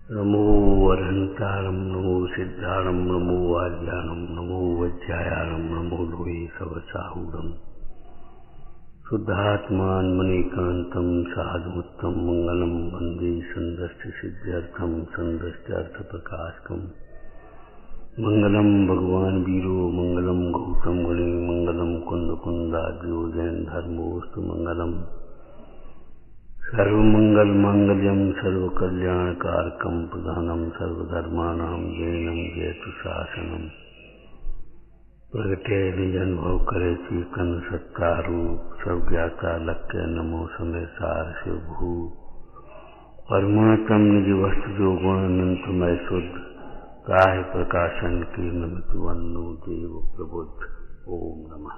नमो अरहंतारं नमो सिद्धारं नमो आज्ञानं नमो वज्रायारं नमो लोहे सवसाहूरं शुद्धात्मान मणिकांतं साधुत्तम मंगलम वंदे संदस्य सिद्ध्यर्थम संदस्यार्थ प्रकाशकम मंगलम भगवान वीरो मंगलम गौतम गणे मंगलम कुंद कुंदाद्यो जैन धर्मोस्तु मंगलम सर्वमंगल मांगल्यम सर्वकल्याणकारकम प्रधानम सर्वधर्माणां जैनम जयतु शासनम प्रगटे निजनुभव करे चीकन सत्तारू सब ज्ञाता लक्ष्य नमो समय सार शिव भू परमात्म निज वस्तु जो गुण अनंतमय शुद्ध काहे प्रकाशन की नमित वनु देव प्रबुद्ध ओम नमः।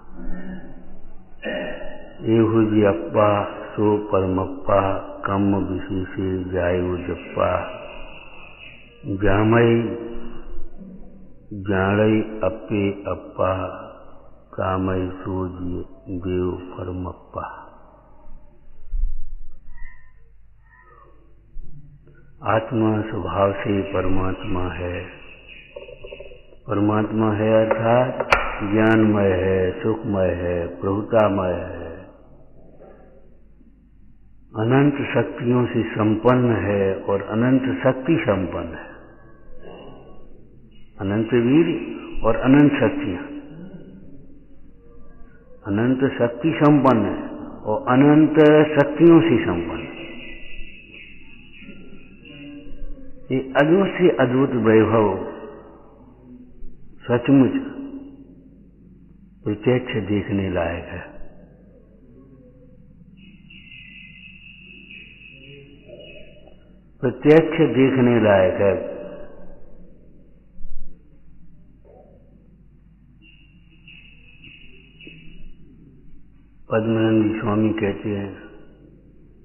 एहु जी अप्पा सो परमप्पा कम विशेषे जायु जप्पा जामई जाड़ई अप्पे अप्पा कामई सो जी देव परमप्पा। आत्मा स्वभाव से परमात्मा है। परमात्मा है अर्थात ज्ञानमय है, सुखमय है, प्रभुतामय है, अनंत शक्तियों से संपन्न है और अनंत शक्ति संपन्न है। अनंत वीर और अनंत शक्तियां, अनंत शक्ति संपन्न है और अनंत शक्तियों से संपन्न है। ये अद्भुत से अद्भुत वैभव सचमुच प्रत्यक्ष देखने लायक है। प्रत्यक्ष देखने लायक है। पद्मानंद स्वामी कहते हैं,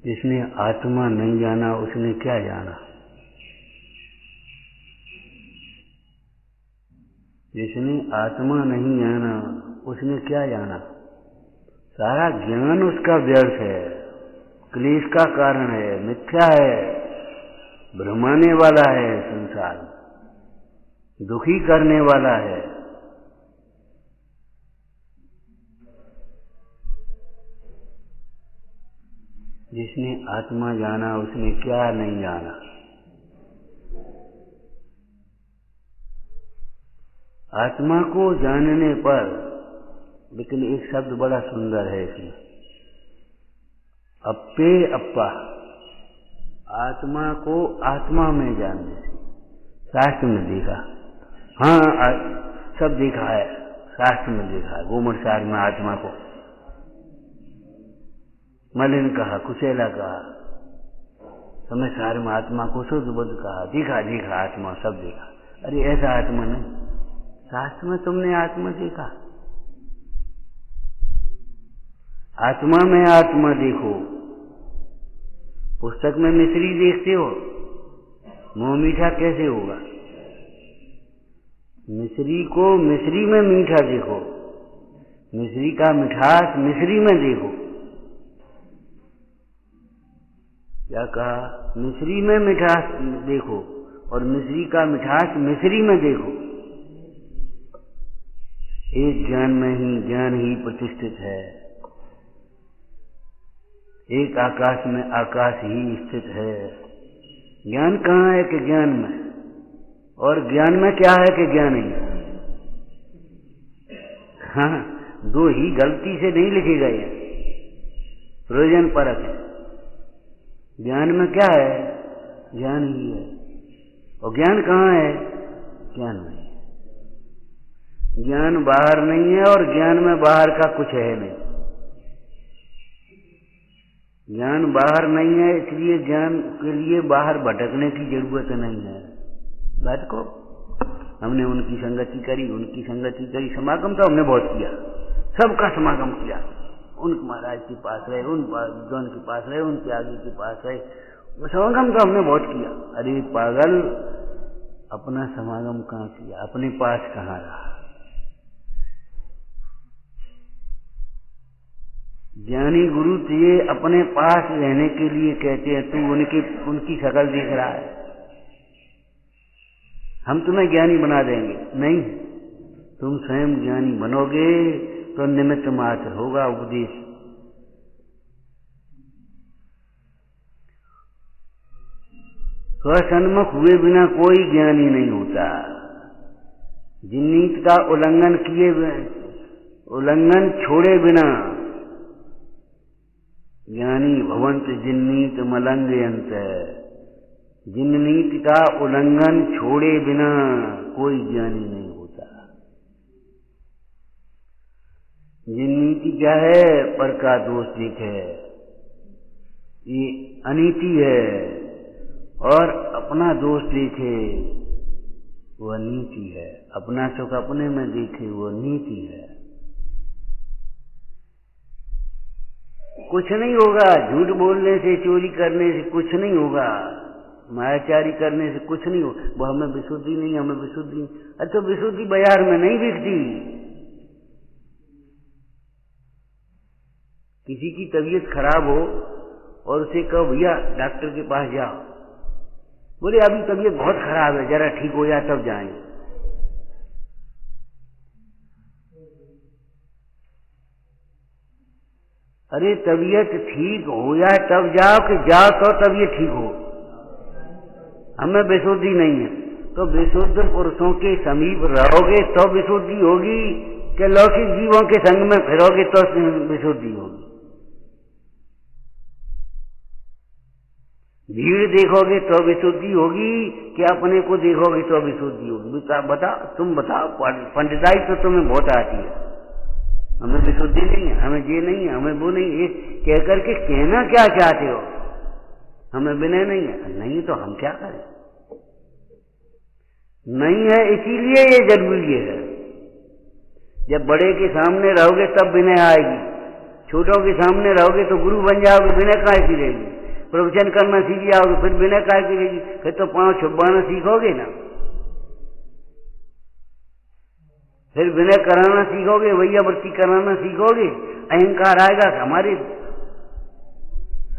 जिसने आत्मा नहीं जाना उसने क्या जाना। जिसने आत्मा नहीं जाना उसने क्या जाना। सारा ज्ञान उसका व्यर्थ है, क्लेश का कारण है, मिथ्या है, भ्रमाने वाला है, संसार दुखी करने वाला है। जिसने आत्मा जाना उसने क्या नहीं जाना। आत्मा को जानने पर, लेकिन एक शब्द बड़ा सुंदर है इसमें, अप्पे अप्पा, आत्मा को आत्मा में जानने से। शास्त्र में देखा, हाँ सब देखा है, शास्त्र में देखा है। गोमटसार में आत्मा को मलिन कहा, कुचेला कहा, समय सार में आत्मा को शुद्ध बुद्ध कहा। देखा देखा आत्मा, सब देखा। अरे ऐसा आत्मा नहीं, शास्त्र में तुमने आत्मा देखा। आत्मा में आत्मा देखो। पुस्तक में मिश्री देखते हो, मुंह मीठा कैसे होगा। मिश्री को मिश्री में मीठा देखो, मिश्री का मिठास मिश्री में देखो। क्या कहा, मिश्री में मिठास देखो और मिश्री का मिठास मिश्री में देखो। एक ज्ञान ही प्रतिष्ठित है। एक आकाश में आकाश ही स्थित है। ज्ञान कहाँ है कि ज्ञान में, और ज्ञान में क्या है कि ज्ञान ही। हाँ, दो ही गलती से नहीं लिखे गए हैं, प्रयोजन परक है। ज्ञान में क्या है, ज्ञान ही है। और ज्ञान कहाँ है, ज्ञान में। ज्ञान बाहर नहीं है और ज्ञान में बाहर का कुछ है नहीं। ज्ञान बाहर नहीं है, इसलिए ज्ञान के लिए बाहर भटकने की जरूरत नहीं है। भटको, हमने उनकी संगति करी, उनकी संगति करी। समागम तो हमने बहुत किया, सबका समागम किया। उन महाराज के पास रहे, उन विद्वान के पास रहे, उन त्यागी के पास रहे, वो समागम तो हमने बहुत किया। अरे पागल, अपना समागम कहाँ किया, अपने पास कहाँ रहा। ज्ञानी गुरु तुझे अपने पास रहने के लिए कहते हैं, तू उनकी शकल देख रहा है। हम तुम्हें ज्ञानी बना देंगे। नहीं, तुम स्वयं ज्ञानी बनोगे तो निमित्त मात्र होगा उपदेश। स्वसन्मुख हुए बिना कोई ज्ञानी नहीं होता। जिन नीति का उल्लंघन छोड़े बिना ज्ञानी भवंत जिन्नीत मलंघयंत। जिन नीति का उल्लंघन छोड़े बिना कोई ज्ञानी नहीं होता। जिन नीति क्या है? पर का दोष देखे, ये अनीति है, और अपना दोष देखे वह नीति है। अपना सुख अपने में देखे वो नीति है। कुछ नहीं होगा झूठ बोलने से, चोरी करने से कुछ नहीं होगा, मायाचारी करने से कुछ नहीं होगा। वो हमें विशुद्धि नहीं, हमें विशुद्धि नहीं। अच्छा, विशुद्धि बाजार में नहीं बिकती। किसी की तबीयत खराब हो और उसे कहो भैया डॉक्टर के पास जाओ, बोले अभी तबीयत बहुत खराब है, जरा ठीक हो जाए तब जाएंगे। अरे तबीयत ठीक हो जाए तब जाओ कि जाओ तो तबीयत ठीक हो? हमें विशुद्धि नहीं है तो विशुद्ध पुरुषों के समीप रहोगे तो विशुद्धि होगी कि लौकिक जीवों के संग में फिरोगे तो विशुद्धि होगी? भीड़ देखोगे तो विशुद्धि होगी कि अपने को देखोगे तो विशुद्धि होगी? बताओ, तुम बताओ। पंडिताई तो तुम्हें बहुत आती है, हमें विशुद्धि नहीं है, हमें ये नहीं है, हमें वो नहीं है। कह करके कहना क्या चाहते हो? हमें विनय नहीं है। नहीं तो हम क्या करें? नहीं है इसीलिए ये जरूरी है। जब बड़े के सामने रहोगे तब विनय आएगी, छोटों के सामने रहोगे तो गुरु बन जाओगे, विनय काहे की रहेगी? प्रवचन करना सीख जाओगे फिर विनय काहे की रहेगी? फिर तो पांव छुपाना सीखोगे ना, फिर विनय कराना सीखोगे, वैयावृत्ति कराना सीखोगे। अहंकार आएगा कि हमारे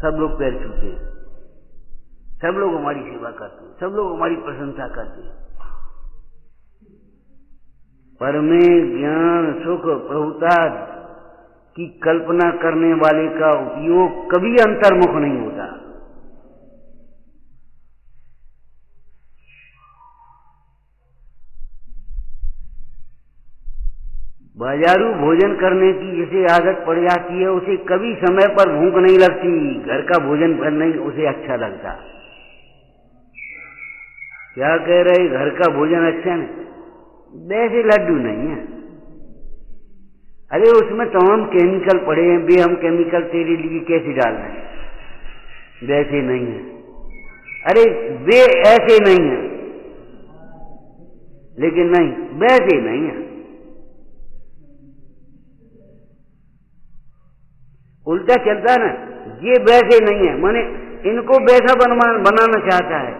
सब लोग पैर छूते हैं, सब लोग हमारी सेवा करते हैं, सब लोग हमारी प्रशंसा करते हैं। पर में ज्ञान सुख प्रभुता की कल्पना करने वाले का उपयोग कभी अंतर्मुख नहीं होता। बाजारू भोजन करने की जिसे आदत पड़ जाती है उसे कभी समय पर भूख नहीं लगती, घर का भोजन पर नहीं उसे अच्छा लगता। क्या कह रहे? घर का भोजन अच्छा नहीं? वैसे लड्डू नहीं है। अरे उसमें तमाम केमिकल पड़े हैं, बे हम केमिकल तेरे लिए कैसे डाल रहे हैं? वैसे नहीं है। अरे वे ऐसे नहीं है, लेकिन नहीं वैसे नहीं है, उल्टा चलता ना। ये वैसे नहीं है, माने इनको वैसा बनाना चाहता है,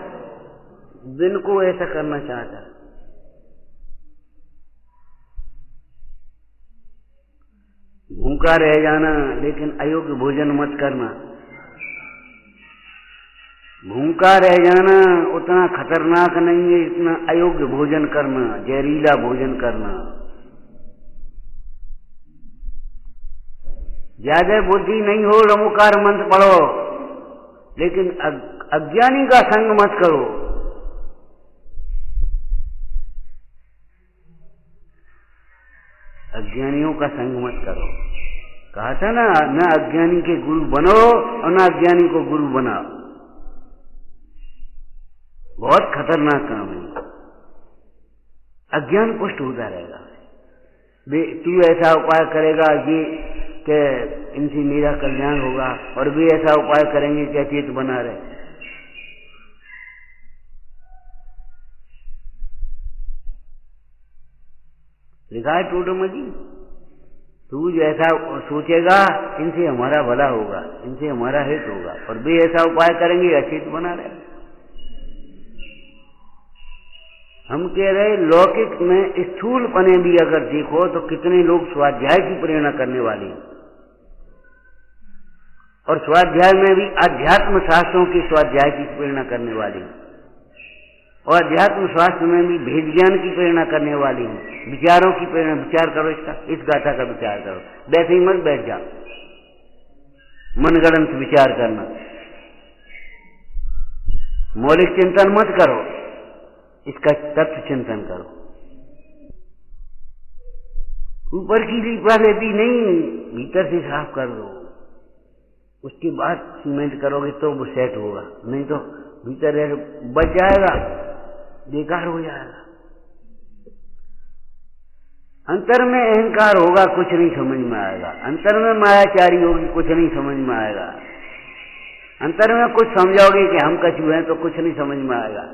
इनको ऐसा करना चाहता है। भूखा रह जाना लेकिन अयोग्य भोजन मत करना। भूखा रह जाना उतना खतरनाक नहीं है इतना अयोग्य भोजन करना, जहरीला भोजन करना। ज्यादा बुद्धि नहीं हो रमोकार मंत्र पढ़ो, लेकिन अज्ञानी का संग मत करो। अज्ञानियों का संग मत करो। कहा था ना, न अज्ञानी के गुरु बनो और न अज्ञानी को गुरु बनाओ। बहुत खतरनाक काम है। अज्ञान पुष्ट होता रहेगा। तू ऐसा उपाय करेगा ये कि इनसे मेरा कल्याण होगा, और वे ऐसा उपाय करेंगे कि अचेत बना रहे। लिखा है टोटो में जी, तू जैसा सोचेगा इनसे हमारा भला होगा, इनसे हमारा हित होगा, और वे ऐसा उपाय करेंगे अचेत बना रहे। हम कह रहे लौकिक में स्थूल पने भी अगर देखो तो कितने लोग स्वाध्याय की प्रेरणा करने वाले हैं, और स्वाध्याय में भी अध्यात्म शास्त्रों के स्वाध्याय की प्रेरणा करने वाले हैं। और अध्यात्म शास्त्र में भी भेद ज्ञान की प्रेरणा करने वाली हूँ, विचारों की प्रेरणा। विचार करो इसका, इस गाथा का विचार करो, वैसे ही मत बैठ जाओ मनगढ़ंत विचार करना। मौलिक चिंतन मत करो, इसका तत्व चिंतन करो। ऊपर की लिपालेपी नहीं, भीतर से साफ कर दो, उसके बाद सीमेंट करोगे तो वो सेट होगा, नहीं तो भीतर बच जाएगा, बेकार हो जाएगा। अंतर में अहंकार होगा, कुछ नहीं समझ में आएगा। अंतर में मायाचारी होगी, कुछ नहीं समझ में आएगा। अंतर में कुछ समझोगे कि हम कछू हैं तो कुछ नहीं समझ में आएगा।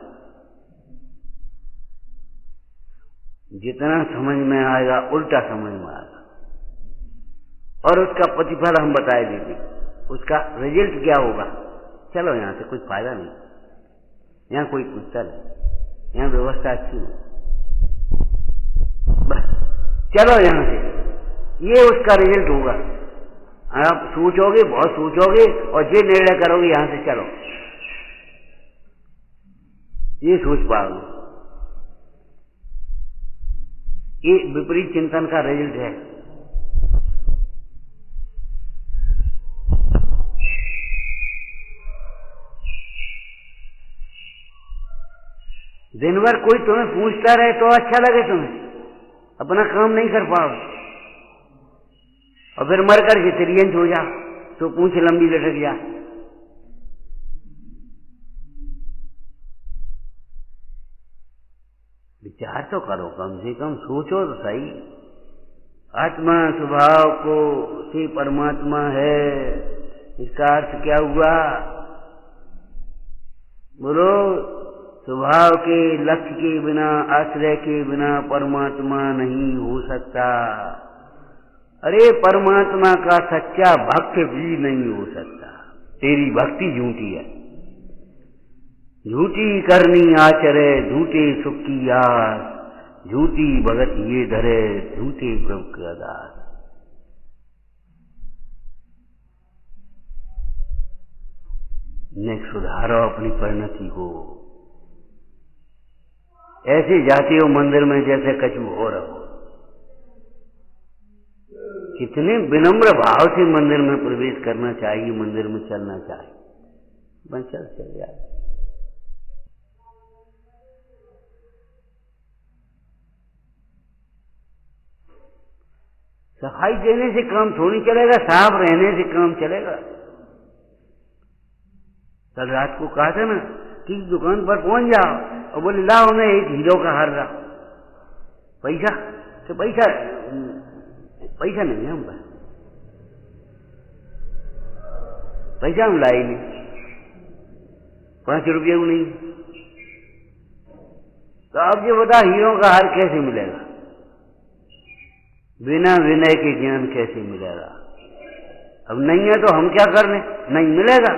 जितना समझ में आएगा उल्टा समझ में आएगा, और उसका प्रतिफल हम बताए देंगे, उसका रिजल्ट क्या होगा। चलो यहां से, कुछ फायदा नहीं, यहां कोई पूछता नहीं, यहां व्यवस्था अच्छी नहीं, बस चलो यहां से, ये उसका रिजल्ट होगा। आप सोचोगे, बहुत सोचोगे और जे निर्णय करोगे यहां से चलो, ये सोच पाओगे। ये विपरीत चिंतन का रिजल्ट है। दिन भर कोई तुम्हें पूछता रहे तो अच्छा लगे, तुम्हें अपना काम नहीं कर पाओ, और फिर मर कर के त्रियंत हो जा तो पूछ लंबी लटक जा। विचार तो करो, कम से कम सोचो तो सही। आत्मा स्वभाव को से परमात्मा है, इसका अर्थ क्या हुआ? बोलो, स्वभाव के लक्ष्य के बिना, आश्रय के बिना परमात्मा नहीं हो सकता। अरे परमात्मा का सच्चा भक्त भी नहीं हो सकता। तेरी भक्ति झूठी है, झूठी करनी आचरे, झूठे सुख की आस, झूठी भगत ये धरे, झूठे प्रभु का दास। ने सुधारो अपनी परिणति को। ऐसे जाते हो मंदिर में जैसे कछु हो रहो। कितने विनम्र भाव से मंदिर में प्रवेश करना चाहिए, मंदिर में चलना चाहिए। बस चल जाए। सफाई देने से काम थोड़ी चलेगा, साफ रहने से काम चलेगा। कल रात को कहा था ना कि दुकान पर पहुंच जाओ और बोले लाओ मैं एक हीरो का हार रहा। पैसा तो पैसा नहीं है हम पास, पैसा हम लाए नहीं, 5 रुपये को नहीं। तो अब ये बता हीरो का हार कैसे मिलेगा? बिना विनय के ज्ञान कैसे मिलेगा? अब नहीं है तो हम क्या करने, नहीं मिलेगा।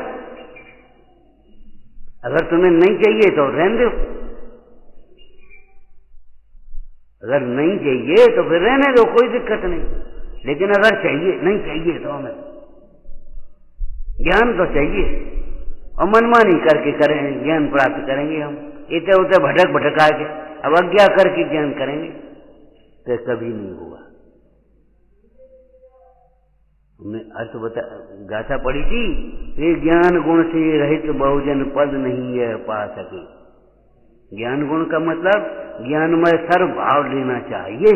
अगर तुम्हें नहीं चाहिए तो रहने दो, अगर नहीं चाहिए तो फिर रहने दो, कोई दिक्कत नहीं। लेकिन अगर चाहिए, नहीं चाहिए तो हमें ज्ञान तो चाहिए, और मनमानी करके करें ज्ञान प्राप्त करेंगे हम। इतने उतने भटक आके अब अज्ञा करके ज्ञान करेंगे तो कभी नहीं होगा। हमने अर्थ गाथा पढ़ी थी, ये ज्ञान गुण से रहित बहुजन पद नहीं है पा सके। ज्ञान गुण का मतलब ज्ञानमय सर्व भाव लेना चाहिए।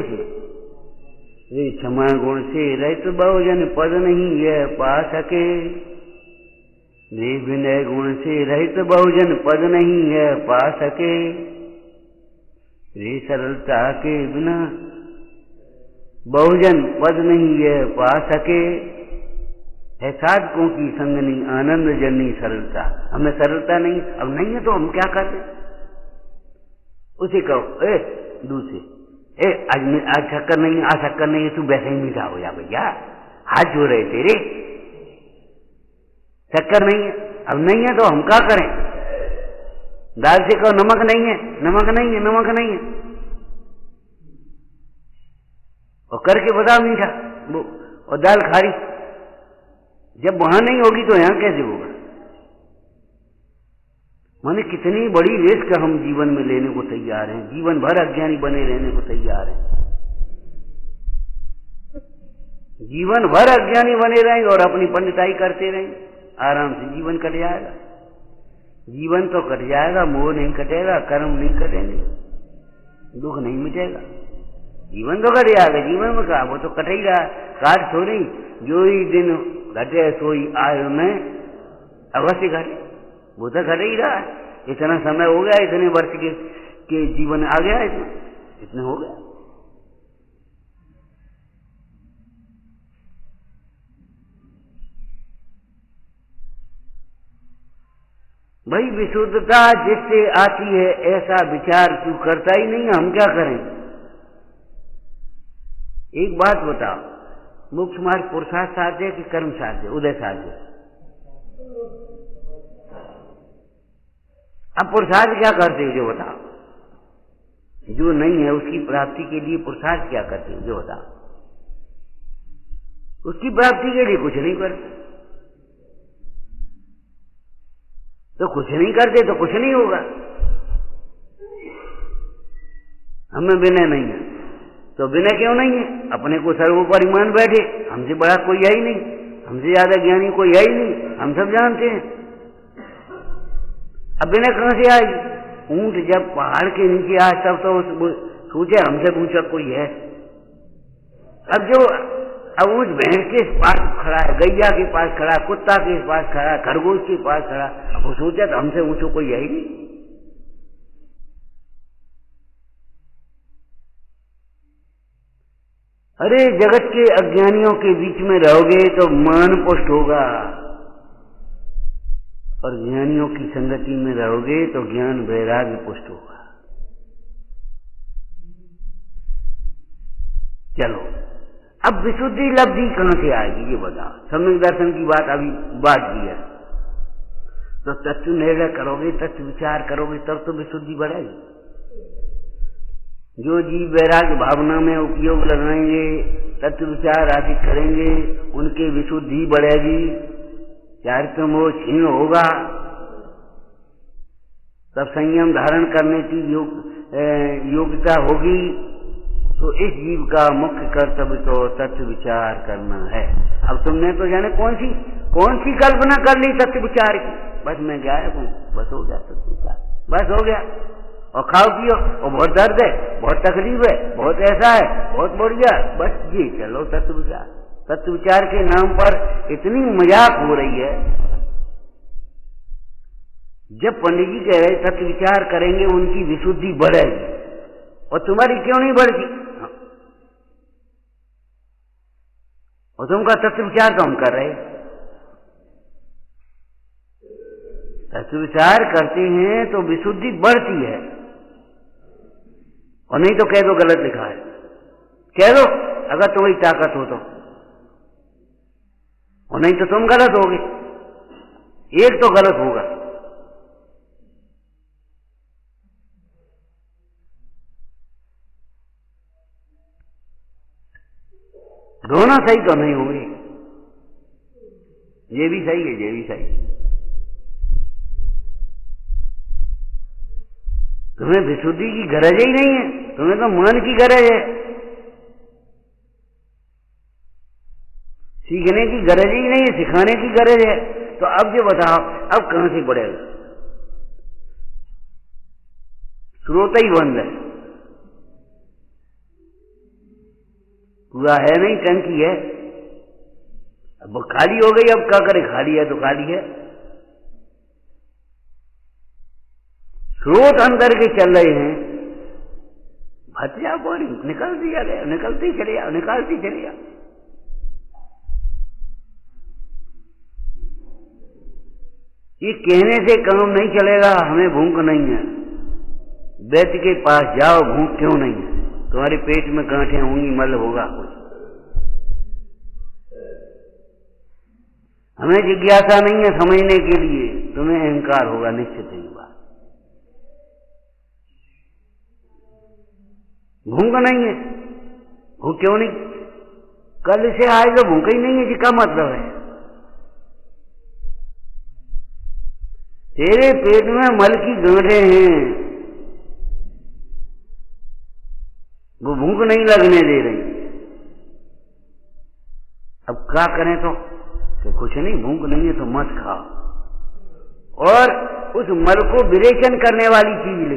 ये क्षमा गुण से रहित बहुजन पद नहीं है पा सके। वे विनय गुण से रहित बहुजन पद नहीं है पा सके। वे सरलता के बिना बहुजन पद नहीं है पा सके। है साधकों की संगनी आनंद जनी सरलता। हमें सरलता नहीं, अब नहीं है तो हम क्या करते? उसे कहो, ए दूसरे, ए आज शक्कर नहीं, आज शक्कर नहीं है, तू वैसे ही मीठा हो जा भैया, हाथ जो रहे तेरे, शक्कर नहीं है। अब नहीं है तो हम क्या करें? दाल से कहो नमक नहीं है, नमक नहीं है, नमक नहीं है, और करके बताओ मीठा, और दाल खारी। जब वहां नहीं होगी तो यहां कैसे होगा? माने कितनी बड़ी रिस्क हम जीवन में लेने को तैयार हैं, जीवन भर अज्ञानी बने रहने को तैयार हैं, जीवन भर अज्ञानी बने रहेंगे और अपनी पंडिताई करते रहेंगे, आराम से जीवन कट जाएगा। जीवन तो कट जाएगा, मोह नहीं कटेगा, कर्म नहीं कटेंगे, दुख नहीं मिटेगा, जीवन तो कट जाएगा। जीवन में कहा वो तो कट ही रहा, काट थोड़ी, जो ही दिन घटे सोई आयु में अवश्य घटे, वो तो घट ही रहा है। इतना समय हो गया, इतने वर्ष के जीवन आ गया, इतने हो गया। भाई विशुद्धता जिससे आती है ऐसा विचार तू करता ही नहीं, हम क्या करें? एक बात बताओ, मोक्ष मार्ग पुरुषार्थ साध्य कि कर्म साध्य, उदय साध्य? अब पुरुषार्थ क्या करते हो जो बताओ? जो नहीं है उसकी प्राप्ति के लिए पुरुषार्थ क्या करते हो जो बताओ? उसकी प्राप्ति के लिए कुछ नहीं करते, तो कुछ नहीं करते तो कुछ नहीं होगा। हमें विनय नहीं है, तो विनय क्यों नहीं है? अपने को सर्वोपरि मान बैठे, हमसे बड़ा कोई है ही नहीं, हमसे ज्यादा ज्ञानी कोई है ही नहीं, हम सब जानते हैं। अब विनय कहां से आएगी? ऊंट जब पहाड़ के नीचे आए तब तो सोचे हमसे पूछा कोई है। अब ऊंट भैंस के पास खड़ा है, गैया के पास खड़ा, कुत्ता के पास खड़ा, खरगोश के पास खड़ा, अब वो सोचा तो हमसे ऊंचो कोई है ही नहीं। अरे जगत के अज्ञानियों के बीच में रहोगे तो मान पुष्ट होगा, और ज्ञानियों की संगति में रहोगे तो ज्ञान वैराग्य पुष्ट होगा। चलो अब विशुद्धि लब्धि कहां से आएगी ये बताओ? सम्यक दर्शन की बात अभी बात की है, तो तत्व निर्णय करोगे, तत्व विचार करोगे, तब तो विशुद्धि बढ़ेगी। जो जीव वैराग्य भावना में उपयोग लगाएंगे, तत्व विचार आदि करेंगे, उनकी विशुद्धि बढ़ेगी, चारित्र मोह क्षीण होगा, तब संयम धारण करने की योग्यता होगी। तो इस जीव का मुख्य कर्तव्य तो तत्व विचार करना है। अब तुमने तो जाने कौन सी कल्पना कर ली तत्व विचार की, बस मैं गायब हूं, बस हो गया तत्व विचार, बस हो गया। और खाओ पियो, और बहुत दर्द है, बहुत तकलीफ है, बहुत ऐसा है, बहुत बढ़िया, बस जी चलो तत्व विचार। तत्व विचार के नाम पर इतनी मजाक हो रही है। जब पंडित जी कह रहे तत्व विचार करेंगे उनकी विशुद्धि बढ़ेगी, और तुम्हारी क्यों नहीं बढ़ती? और तुमका तत्व विचार तो हम कर रहे, तत्व विचार करते हैं तो विशुद्धि बढ़ती है। और नहीं तो कह दो गलत लिखा है, कह दो अगर तुम्हारी ताकत हो तो, और नहीं तो तुम गलत होगे, एक तो गलत होगा। दोनों सही तो नहीं होंगे, ये भी सही है, ये भी सही है। तुम्हें विशुद्धि की गरज ही नहीं है, तुम्हें तो मन की गरज है, सीखने की गरज ही नहीं है, सिखाने की गरज है। तो अब ये बताओ, अब कहां से बढ़ेगा? स्रोत ही बंद है, पूरा है नहीं, टंकी है, अब खाली हो गई। अब क्या करे, खाली है तो खाली है। स्रोत अंदर के चल रहे हैं, भट जा पानी निकल दिया गया, निकलते ही चले जाओ, निकालते चले जाओ। ये कहने से काम नहीं चलेगा, हमें भूख नहीं है, वैद्य के पास जाओ, भूख क्यों नहीं है? तुम्हारे पेट में गांठें होंगी, मल होगा कुछ। हमें जिज्ञासा नहीं है समझने के लिए, तुम्हें अहंकार होगा निश्चित ही बात। भूख नहीं है, भूख क्यों नहीं? कल से आएगा, भूख ही नहीं है, इसका मतलब है तेरे पेट में मल की गांठें हैं, वो भूख नहीं लगने दे रही। अब क्या करें तो कुछ नहीं, भूख नहीं है तो मत खाओ, और उस मल को विरेचन करने वाली चीज ले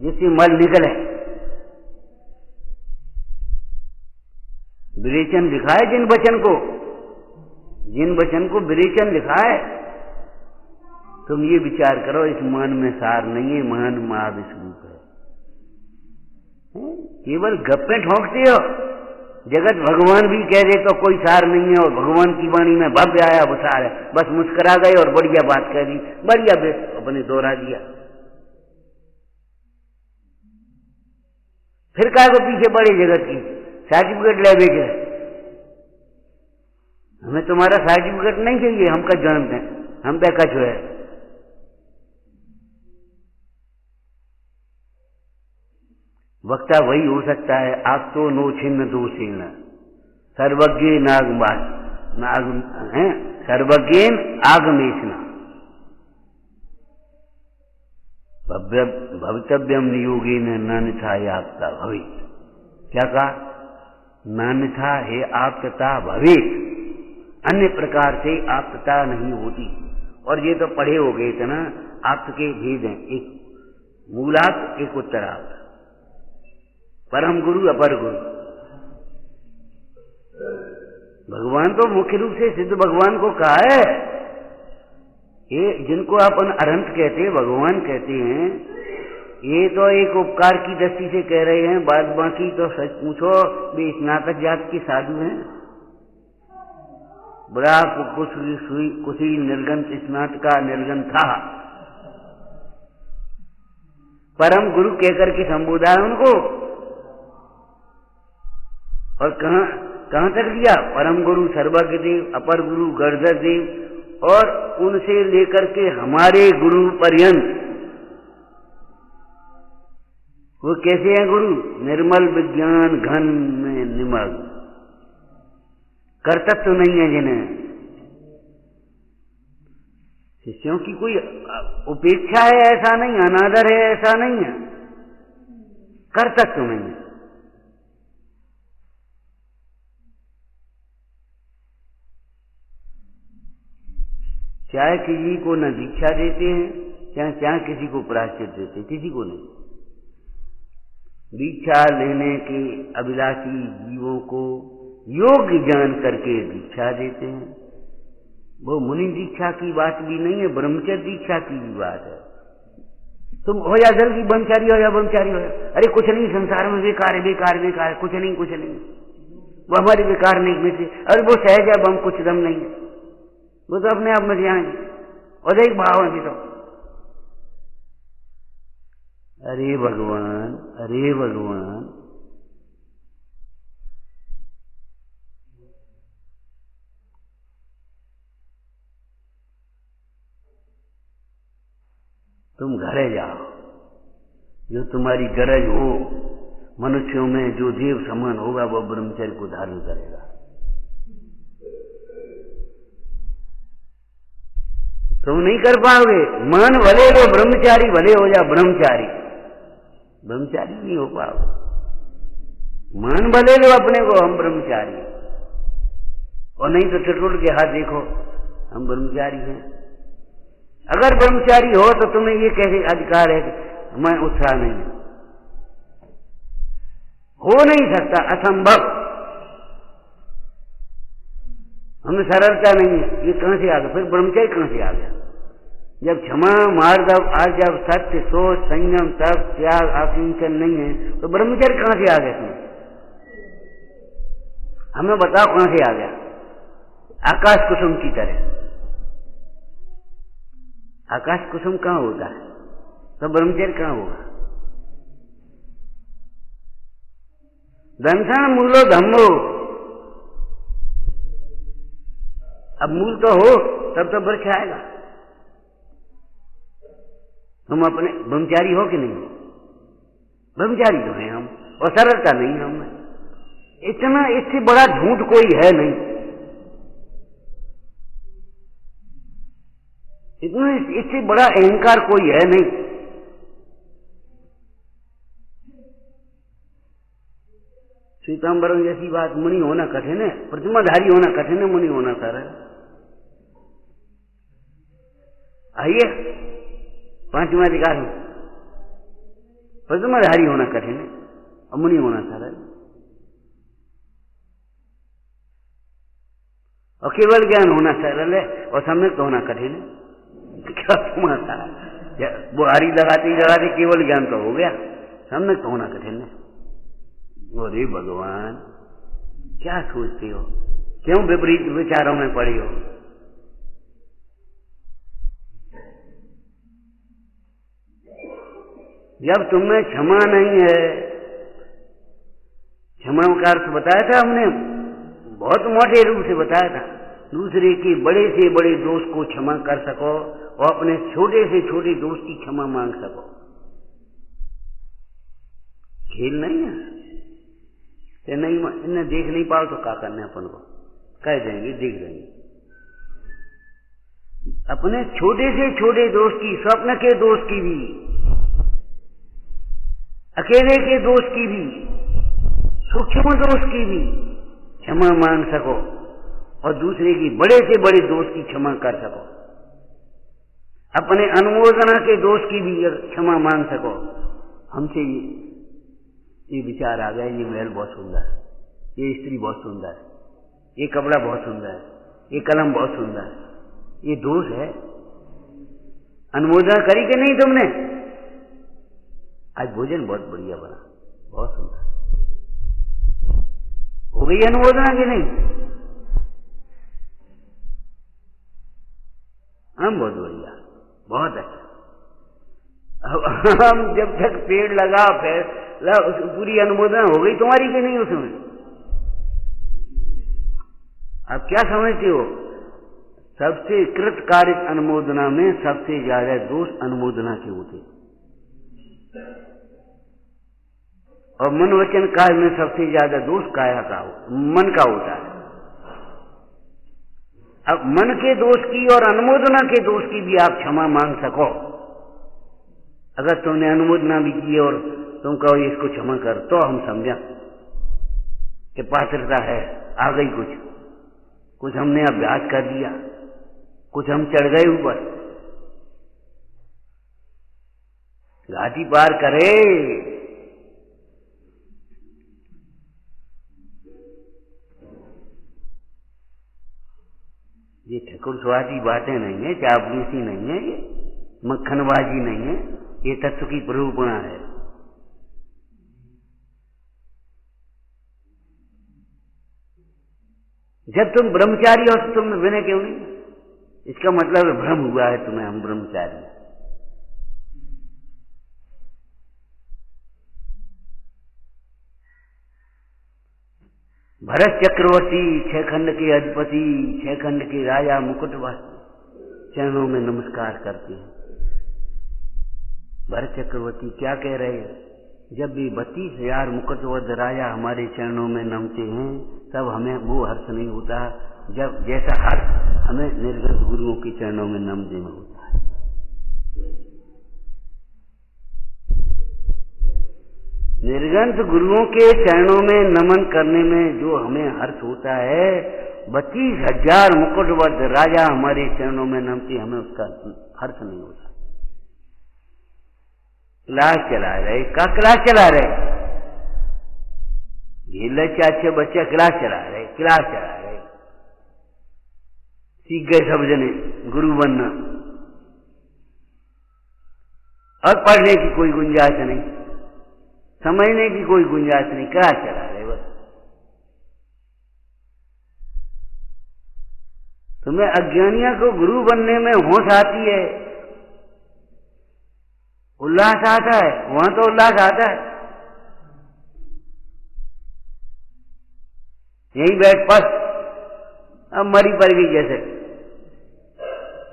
जिससे मल निकले। विरेचन लिखा है जिन वचन को विरेचन लिखा है। तुम ये विचार करो, इस मान में सार नहीं है, महान महाविष्णु है। केवल गप्पे ठोंकते हो, जगत भगवान भी कह दे तो कोई सार नहीं है, और भगवान की वाणी में भव्य आया वो सार है, बस मुस्कुरा गए और बढ़िया बात कह दी, बढ़िया अपने दोहरा दिया। फिर काय को पीछे बड़े जगत की सर्टिफिकेट ले बेच रहे। हमें तुम्हारा सर्टिफिकेट नहीं चाहिए, हम का जानते हैं, हम पे कछ है। वक्ता वही हो सकता है, आप तो नो छिन्न दो छिन्न, सर्वज्ञ सर्वज्ञ आगमेशना भवितव्यम नियोगेन नान्यथा आप्ता भवेत्। क्या कहा? नान्यथा हे आप्तता भवेत्, अन्य प्रकार से आप्तता नहीं होती। और ये तो पढ़े हो गए थे ना, आप्त के भेद हैं, एक मूलाप्त एक उत्तराप्त, परम गुरु अपर गुरु। भगवान तो मुख्य रूप से सिद्ध भगवान को कहा है, ये जिनको अपन अरंत कहते हैं, भगवान कहते हैं, ये तो एक उपकार की दृष्टि से कह रहे हैं, बाद बाकी तो सच पूछो वे स्नातक जात के साधु हैं। बड़ा कुशी निर्गंत स्नातका निर्गंत था, परम गुरु कहकर के संबोधा है उनको। और कहां तक दिया? परम गुरु सर्वज्ञ देव, अपर गुरु गर्धर देव, और उनसे लेकर के हमारे गुरु पर्यंत। वो कैसे हैं गुरु? निर्मल विज्ञान घन में निमग्न, कर्तव्य तो नहीं है जिन्हें। शिष्यों की कोई उपेक्षा है ऐसा नहीं, अनादर है ऐसा नहीं है, कर्तव्य तो नहीं है। चाहे किसी को न दीक्षा देते हैं, चाहे किसी को प्रायश्चित देते हैं, किसी को नहीं। दीक्षा लेने के अभिलाषी जीवों को योग्य जान करके दीक्षा देते हैं। वो मुनि दीक्षा की बात भी नहीं है, ब्रह्मचर्य दीक्षा की भी बात है। तुम हो या जल्दी ब्रह्मचारी हो या ब्रह्मचारी हो, अरे कुछ नहीं, संसार में बेकार है, बेकार बेकार, कुछ नहीं कुछ नहीं, वो हमारे बेकार नहीं में से, अरे वो सहज है, हम कुछ दम नहीं है, वो तो अपने आप में जाएंगे, और एक भाव है तो। अरे भगवान, अरे भगवान, तुम घरे जाओ, जो तुम्हारी गरज हो, मनुष्यों में जो देव समान होगा वो ब्रह्मचर्य को धारण करेगा। तुम नहीं कर पाओगे। मान भले लो ब्रह्मचारी, भले हो जा ब्रह्मचारी, ब्रह्मचारी नहीं हो पाओगे। मान भले लो अपने को हम ब्रह्मचारी, और नहीं तो टटोल के हाथ देखो हम ब्रह्मचारी हैं। अगर ब्रह्मचारी हो तो तुम्हें ये कैसे अधिकार है कि मैं उत्साह नहीं, हो नहीं सकता, असंभव। हमें सरलता नहीं है, ये कहां से आ गया? फिर ब्रह्मचर्य कहां से आ गया? जब क्षमा मार्दव जब सत्य सोच संयम तप त्याग आकिंचन नहीं है तो ब्रह्मचर्य कहां से आ गया तुम्हें? हमें बताओ कहां से आ गया? आकाश कुसुम की तरह। आकाश कुसुम कहां होता है तो ब्रह्मचर्य कहां होगा? दंसन मूलो धम्मो, अब मूल तो हो तब तो वृक्ष आएगा। हम अपने ब्रह्मचारी हो कि नहीं? ब्रह्मचारी तो हैं हम, और सरलता नहीं है हमें। इतना इससे बड़ा झूठ कोई है नहीं। इतना इससे बड़ा अहंकार कोई है नहीं। श्वेतांबरम जैसी बात, मुनि होना कठिन है, प्रतिमाधारी होना कठिन है, मुनि होना सरल। आइए पांचवा अधिकार में प्रतिमाधारी होना कठिन है और मुनि होना सरल। और केवल ज्ञान होना सरल है और सम्यक होना कठिन है। क्या तुम्हारा बुहारी लगाते लगाते केवल ज्ञान तो हो गया, सम्यक होना कठिन है। अरे भगवान, क्या सोचते हो? क्यों विपरीत विचारों में पड़े हो? जब तुम्हें क्षमा नहीं है, क्षमा का अर्थ बताया था हमने, बहुत मोटे रूप से बताया था। दूसरे के बड़े से बड़े दोष को क्षमा कर सको और अपने छोटे से छोटे दोष की क्षमा मांग सको। खेल नहीं है कि नहीं, इन्हें देख नहीं पाओ तो क्या करना है अपन को, कह देंगे देख लेंगे। अपने छोटे से छोटे दोष की, स्वप्न के दोष की भी, अकेले के दोष की भी, सूक्ष्म दोष की भी क्षमा मांग सको और दूसरे की बड़े से बड़े दोष की क्षमा कर सको। अपने अनुमोदना के दोष की भी क्षमा मांग सको। हमसे ये विचार आ गया, ये महल बहुत सुंदर है, ये स्त्री बहुत सुंदर है, ये कपड़ा बहुत सुंदर है, ये कलम बहुत सुंदर है, ये दोष है। अनुमोदना करी कि नहीं तुमने? आज भोजन बहुत बढ़िया बना, बहुत सुंदर, हो गई अनुमोदना कि नहीं? हम बहुत बढ़िया, बहुत अच्छा। अब हम जब तक पेड़ लगा फिर पूरी अनुमोदना हो गई तुम्हारी कि नहीं उसमें? अब क्या समझते हो? सबसे कृतकार्य अनुमोदना में सबसे ज्यादा दोष अनुमोदना के होते और मन वचन काज में सबसे ज्यादा दोष काया का मन का होता है। अब मन के दोष की और अनुमोदना के दोष की भी आप क्षमा मांग सको। अगर तुमने अनुमोदना भी की और तुम कहो इसको क्षमा कर, तो हम समझा कि पात्रता है, आ गई। कुछ हमने अभ्यास कर दिया, कुछ हम चढ़ गए ऊपर, घाटी पार करे। ये ठकुरस्वादी बातें नहीं है, चापलूसी नहीं है, ये मक्खनबाजी नहीं है, ये तत्व की प्ररूपणा है। जब तुम ब्रह्मचारी हो तो तुम विनय क्यों नहीं? इसका मतलब भ्रम हुआ है तुम्हें, हम ब्रह्मचारी। भरत चक्रवर्ती, 6 खंड के अधिपति, 6 खंड के राजा मुकुटवासी चरणों में नमस्कार करते हैं। भरत चक्रवर्ती क्या कह रहे हैं? जब भी 32,000 मुकुटवर्ध राजा हमारे चरणों में नमते हैं तब हमें वो हर्ष नहीं होता जब जैसा हर्ष हमें निर्गत गुरुओं के चरणों में नमने में होता है। निर्गंत गुरुओं के चरणों में नमन करने में जो हमें हर्ष होता है, 32,000 मुकुटवर्ध राजा हमारे चरणों में नमते, हमें उसका हर्ष नहीं होता। क्लास चला रहे, का क्लास चला रहे, ये अच्छे बच्चे क्लास चला रहे, सीख गए सब जने गुरु बनना, और पढ़ने की कोई गुंजाइश नहीं, समझने की कोई गुंजाइश नहीं, क्लास चला रहे बस। तुम्हें अज्ञानियों को गुरु बनने में होश आती है, उल्लास आता है, वहां तो उल्लास आता है। यही बैठ बस, अब मरी पड़ गई जैसे,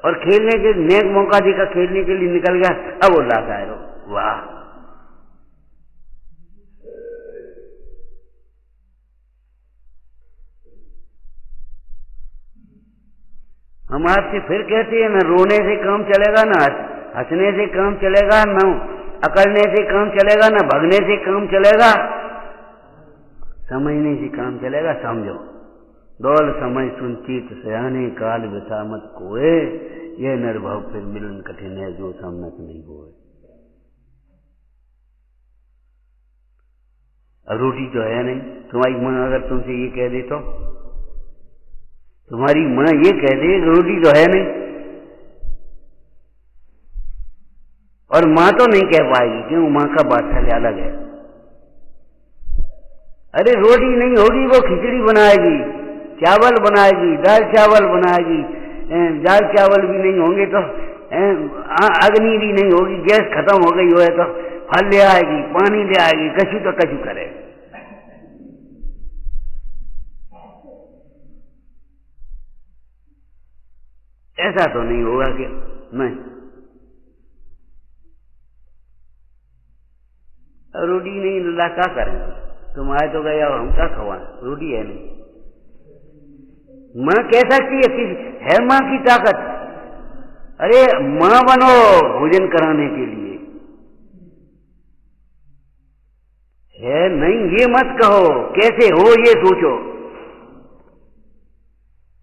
और खेलने के नेक मौका देखा, खेलने के लिए निकल गया, अब उल्लास आए, वाह। हम आपसे फिर कहते हैं, न रोने से काम चलेगा, न हंसने से काम चलेगा, न अकड़ने से काम चलेगा, न भगने से काम चलेगा, समझने से काम चलेगा। समझो, दौल समय सुन चित सयाने, काल व्यथा मत कोए, यह निर्भव फिर मिलन कठिन है, जो सम्मत नहीं होए। रोटी तो है नहीं, तुम्हारी मां अगर तुमसे ये कह दे तो, तुम्हारी मां ये कह दे रोटी तो है नहीं, और मां तो नहीं कह पाएगी, क्यों? मां का वात्सल्य अलग है। अरे रोटी नहीं होगी, वो खिचड़ी बनाएगी, चावल बनाएगी, दाल चावल बनाएगी। दाल चावल भी नहीं होंगे तो अग्नि भी नहीं होगी, गैस खत्म हो गई हो है तो फल ले आएगी, पानी ले आएगी, कछु तो कछु करे। ऐसा तो नहीं होगा कि नहीं। रोटी नहीं, अल्लाह क्या करेंगे? तुम आए तो गया, हम क्या खवाएं? रोटी है नहीं। मां कह सकती है मां की ताकत। अरे मां बनो भोजन कराने के लिए, है नहीं ये मत कहो, कैसे हो ये सोचो।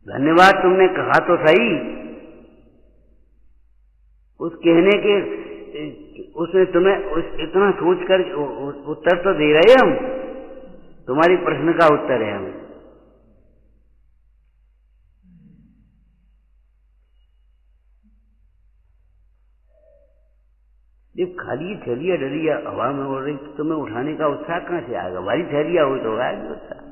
धन्यवाद तुमने कहा तो सही, उस कहने के उसमें तुम्हें इतना सोचकर उत्तर तो दे रहे हम, तुम्हारी प्रश्न का उत्तर है हम। जब खाली थैलियां डरिया हवा में उड़ रही, तो तुम्हें उठाने का उत्साह कहां से आएगा? भारी थैलियां हो तो आएगी उत्साह।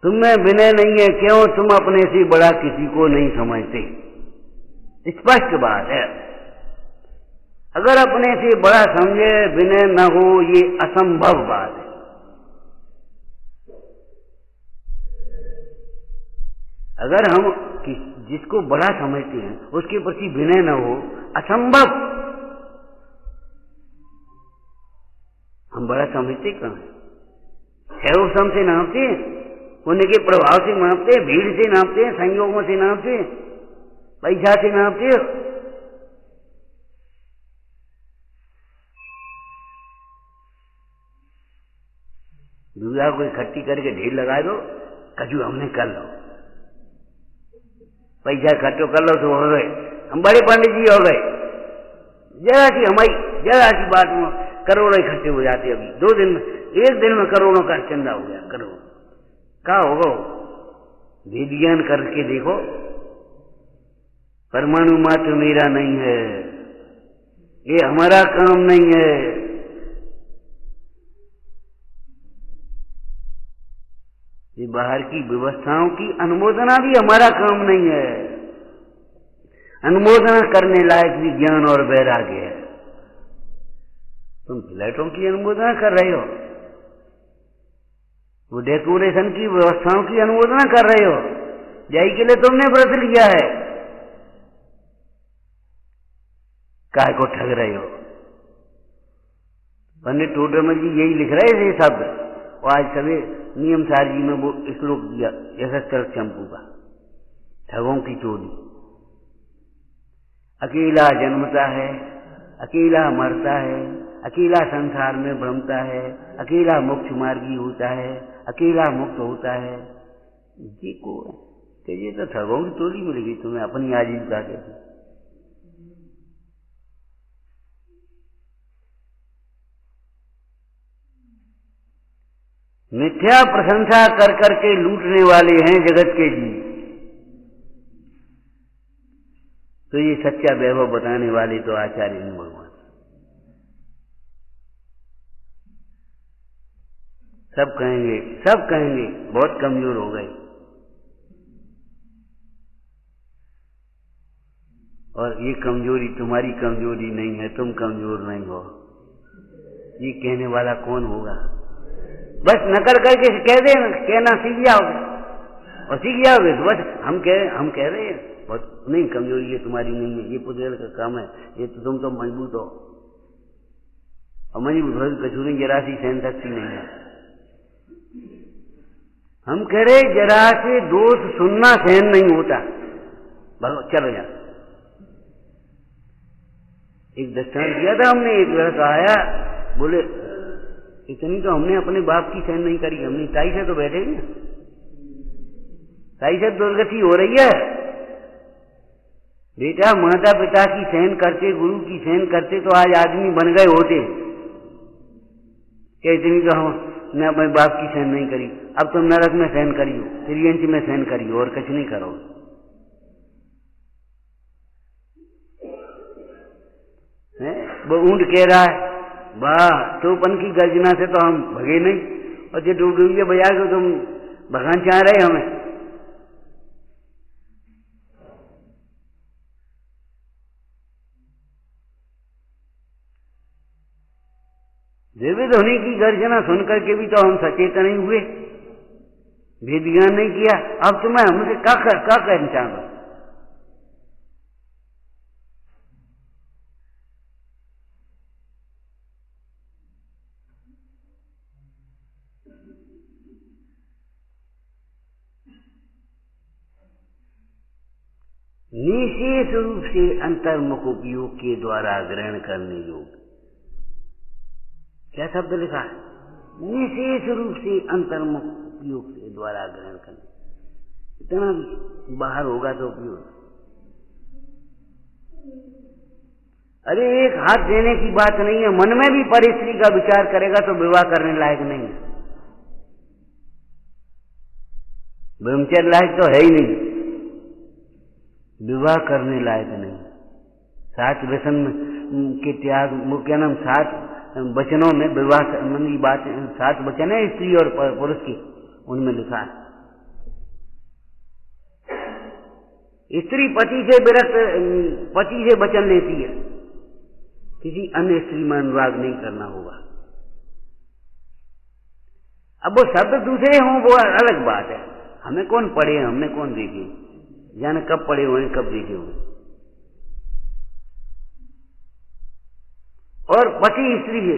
तुम्हें विनय नहीं है, क्यों? तुम अपने से बड़ा किसी को नहीं समझते। स्पष्ट बात है। अगर अपने से बड़ा समझे विनय न हो, ये असंभव बात है। अगर हम जिसको बड़ा समझते हैं उसके प्रति विनय न हो, असंभव। हम बड़ा समझते कहां है? वो सम से नापते, उनके प्रभाव से नापते, भीड़ से नापते, संयोगों से नापते, पैसा से नापते। दूल्हा को इकट्ठी करके ढेर लगा दो, कजू हमने कर लो, पैसा इकट्ठो कर लो तो हो गए, हम बड़े पंडित जी हो गए। जरा सी हमारी जरा सी बात में करोड़ों इकट्ठे हो जाते। अभी 2 दिन में, 1 दिन में करोड़ों का चंदा हो गया। करोड़ क्या होगा? विज्ञान करके देखो, परमाणु मात्र मेरा नहीं है, ये हमारा काम नहीं है। ये बाहर की व्यवस्थाओं की अनुमोदना भी हमारा काम नहीं है। अनुमोदना करने लायक भी ज्ञान और वैराग्य है। तुम फ्लैटों की अनुमोदना कर रहे हो, वो डेकोरेशन की व्यवस्थाओं की अनुमोदना कर रहे हो, यही के लिए तुमने व्रत लिया है। काय को ठग रहे हो? पंडित टोडरमल जी यही लिख रहे थे शब्द, और आज सभी नियम सार जी में वो श्लोक दिया यशस्त्र चंपू का, ठगों की चोरी। अकेला जन्मता है, अकेला मरता है, अकेला संसार में भ्रमता है, अकेला मोक्ष मार्गी होता है, अकेला मुक्त होता है। ये को ये तो ठगों की टोली मिलेगी तुम्हें अपनी आजीविका के। मिथ्या प्रशंसा कर करके लूटने वाले हैं जगत के जी, तो ये सच्चा वैभव बताने वाले तो आचार्य हैं भगवान। सब कहेंगे बहुत कमजोर हो गए, और ये कमजोरी तुम्हारी कमजोरी नहीं है, तुम कमजोर नहीं हो। ये कहने वाला कौन होगा? बस नकल करके कह दे, कहना सीख जाओगे, और सीख जाओगे तो बस हम कह रहे हैं बहुत नहीं, कमजोरी ये तुम्हारी नहीं है, ये पुतले का काम है, ये तो तुम तो मजबूत हो, और मजबूत हो कछु नहीं, जरा सी सहन शक्ति नहीं है। हम कह रहे जरा से दोष सुनना सहन नहीं होता। चलो यार, एक दृष्टांत दिया था हमने। एक लड़का आया, बोले इतनी तो हमने अपने बाप की सहन नहीं करी, हमने ताई से तो बैठे ना, ताई से दुर्गति हो रही है। बेटा माता पिता की सहन करते, गुरु की सहन करते तो आज आदमी बन गए होते। क्या इतनी तो हमने अपने बाप की सहन नहीं करी, अब तुम नरक में सहन करियो, त्रियंच में सहन करियो और कुछ नहीं करो। वो ऊंट कह रहा है, वाह तोपन की गर्जना से तो हम भगे नहीं, और जो डुबडुबिया बजा के तुम भगान चाह रहे हमें। देवी ध्वनि की गर्जना सुनकर के भी तो हम सचेतन नहीं हुए, वेद ज्ञान नहीं किया। अब तुम्हें हमसे क्या कहना चाहूंगा? निशेष रूप से अंतर्मुख उपयोग के द्वारा ग्रहण करने योग्य। क्या शब्द लिखा है? निशेष रूप से अंतर्मुख उपयोग के द्वारा ग्रहण करने। इतना बाहर होगा तो उपयोग। अरे एक हाथ देने की बात नहीं है, मन में भी परिस्थिति का विचार करेगा तो विवाह करने लायक नहीं है, ब्रह्मचर्य लायक तो है ही नहीं, विवाह करने लायक नहीं। 7 व्यसन के त्याग, वो क्या नाम, 7 वचनों में विवाह संबंधी बात, 7 वचन है स्त्री और पुरुष की, उनमें लिखा है स्त्री पति से विरक्त, पति से वचन लेती है, किसी अन्य स्त्री में अनुराग नहीं करना होगा। अब वो शब्द दूसरे हों वो अलग बात है, हमें कौन पढ़े, हमने कौन देखे, जाने कब पढ़े हुए कब देखे हुए। और पति स्त्री से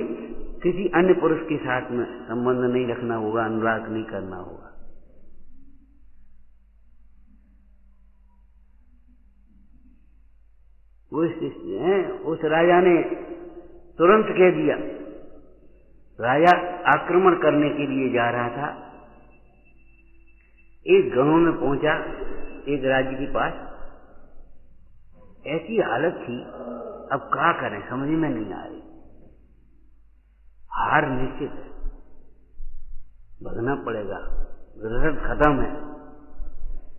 किसी अन्य पुरुष के साथ में संबंध नहीं रखना होगा, अनुराग नहीं करना होगा। उस राजा ने तुरंत कह दिया। राजा आक्रमण करने के लिए जा रहा था, एक गांव में पहुंचा, एक राज्य के पास। ऐसी हालत थी, अब क्या करें समझ में नहीं आ रही, हार निश्चित है, भगना पड़ेगा, जरूरत खत्म है।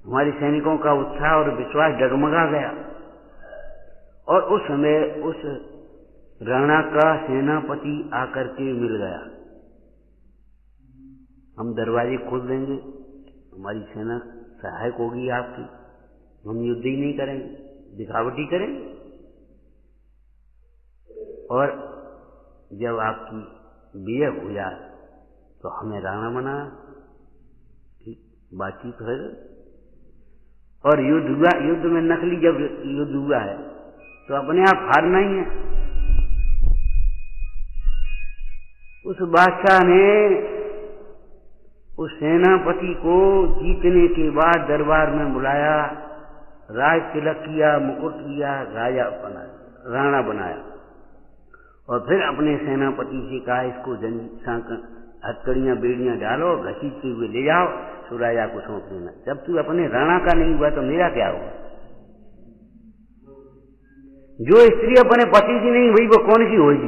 हमारे सैनिकों का उत्साह और विश्वास डगमगा गया। और उस समय उस राणा का सेनापति आकर के मिल गया। हम दरवाजे खोल देंगे, हमारी सेना सहायक होगी आपकी, हम युद्ध ही नहीं करेंगे, दिखावटी करेंगे, और जब आपकी विजय हो जाए तो हमें राणा बना, ठीक बातचीत है। और युद्ध हुआ, युद्ध में नकली जब युद्ध हुआ है तो अपने आप हारना ही है। उस बादशाह ने उस सेनापति को जीतने के बाद दरबार में बुलाया, राज तिलक किया, मुकुट किया, राजा बनाया, राणा बनाया, और फिर अपने सेनापति से कहा इसको हथकड़ियां बेड़ियां डालो, घसीटते हुए ले जाओ, तो राजा को सौंप देना। जब तू अपने राणा का नहीं हुआ तो मेरा क्या हुआ? जो स्त्री अपने पति की नहीं हुई वो कौन सी होगी?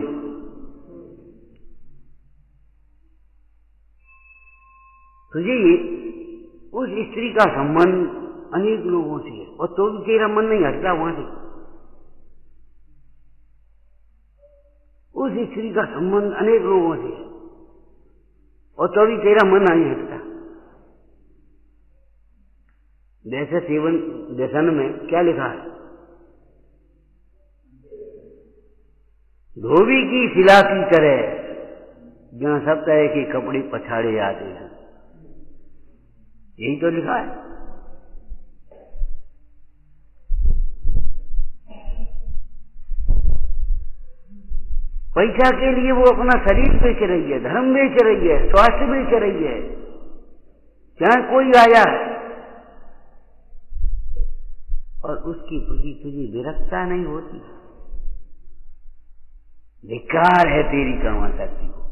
तुझे उस स्त्री का संबंध अनेक लोगों से है, और तो भी तेरा मन नहीं हटता वहां से। उस स्त्री का संबंध अनेक लोगों से है, और तो भी तेरा मन नहीं हटता। जैसे सेवन व्यसन में क्या लिखा है? धोबी की सिला की तरह, जहां सब तरह के कपड़े पछाड़े जाते हैं, यही तो लिखा है। पैसा के लिए वो अपना शरीर बेच रही है, धर्म बेच रही है, स्वास्थ्य बेच रही है, चाहे कोई आया और उसकी प्रति तुझे विरक्ता नहीं होती, धिक्कार है तेरी कर्म शक्ति को।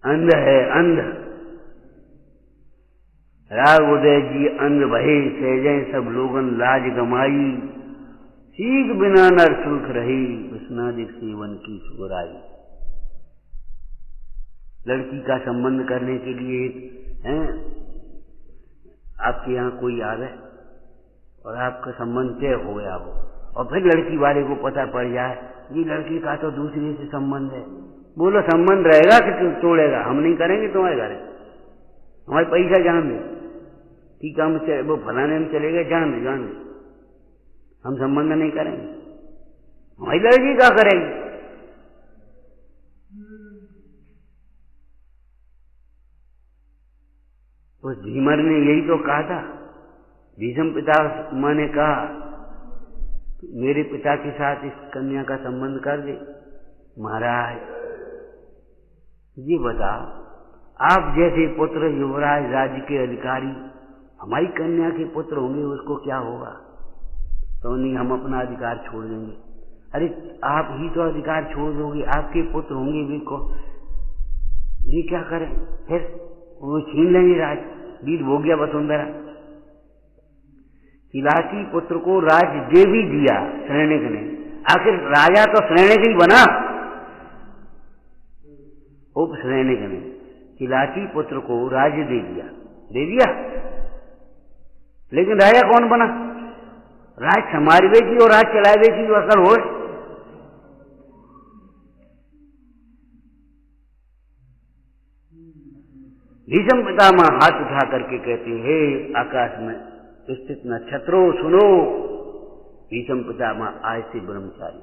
अंध है अंध, राग उदय जी अंध भये सहजे सब लोगन लाज गमाई, सीख बिना नर सुख रही विस्नादिक सेवन की सुगराई। लड़की का संबंध करने के लिए आपके यहाँ कोई आ गए और आपका संबंध तय हो गया हो, और फिर लड़की वाले को पता पड़ जाए ये लड़की का तो दूसरे से संबंध है। बोलो संबंध रहेगा कि तोड़ेगा? हम नहीं करेंगे तुम्हारे घर, हमारे पैसा जान दे, ठीक है, हम वो फलाने में चले गए, जान दे, हम संबंध नहीं करेंगे। हमारी लड़की क्या करेगी? उस भीमर ने यही तो कहा था। भीष्म पितामह ने कहा मेरे पिता के साथ इस कन्या का संबंध कर दे। महाराज ये बता, आप जैसे पुत्र युवराज राज्य के अधिकारी हमारी कन्या के पुत्र होंगे, उसको क्या होगा? तो नहीं, हम अपना अधिकार छोड़ देंगे। अरे आप ही तो अधिकार छोड़ दोगे, आपके पुत्र होंगे वे को, ये क्या करें? फिर वो छीन लेंगे राज। वीर भोग्या वसुंधरा, किलासी पुत्र को राज दे भी दिया श्रेणिक ने। आखिर राजा तो श्रेणिक ही बना, उप श्रेणिक ने किलासी पुत्र को राज्य दे दिया, लेकिन राजा कौन बना? राज संभालवे की और राज चलावे की अकल हो। भीष्म पितामह हाथ उठा करके कहते हैं, हे आकाश में स्थित नक्षत्रों सुनो। भीष्म पितामह आज से ब्रह्मचारी,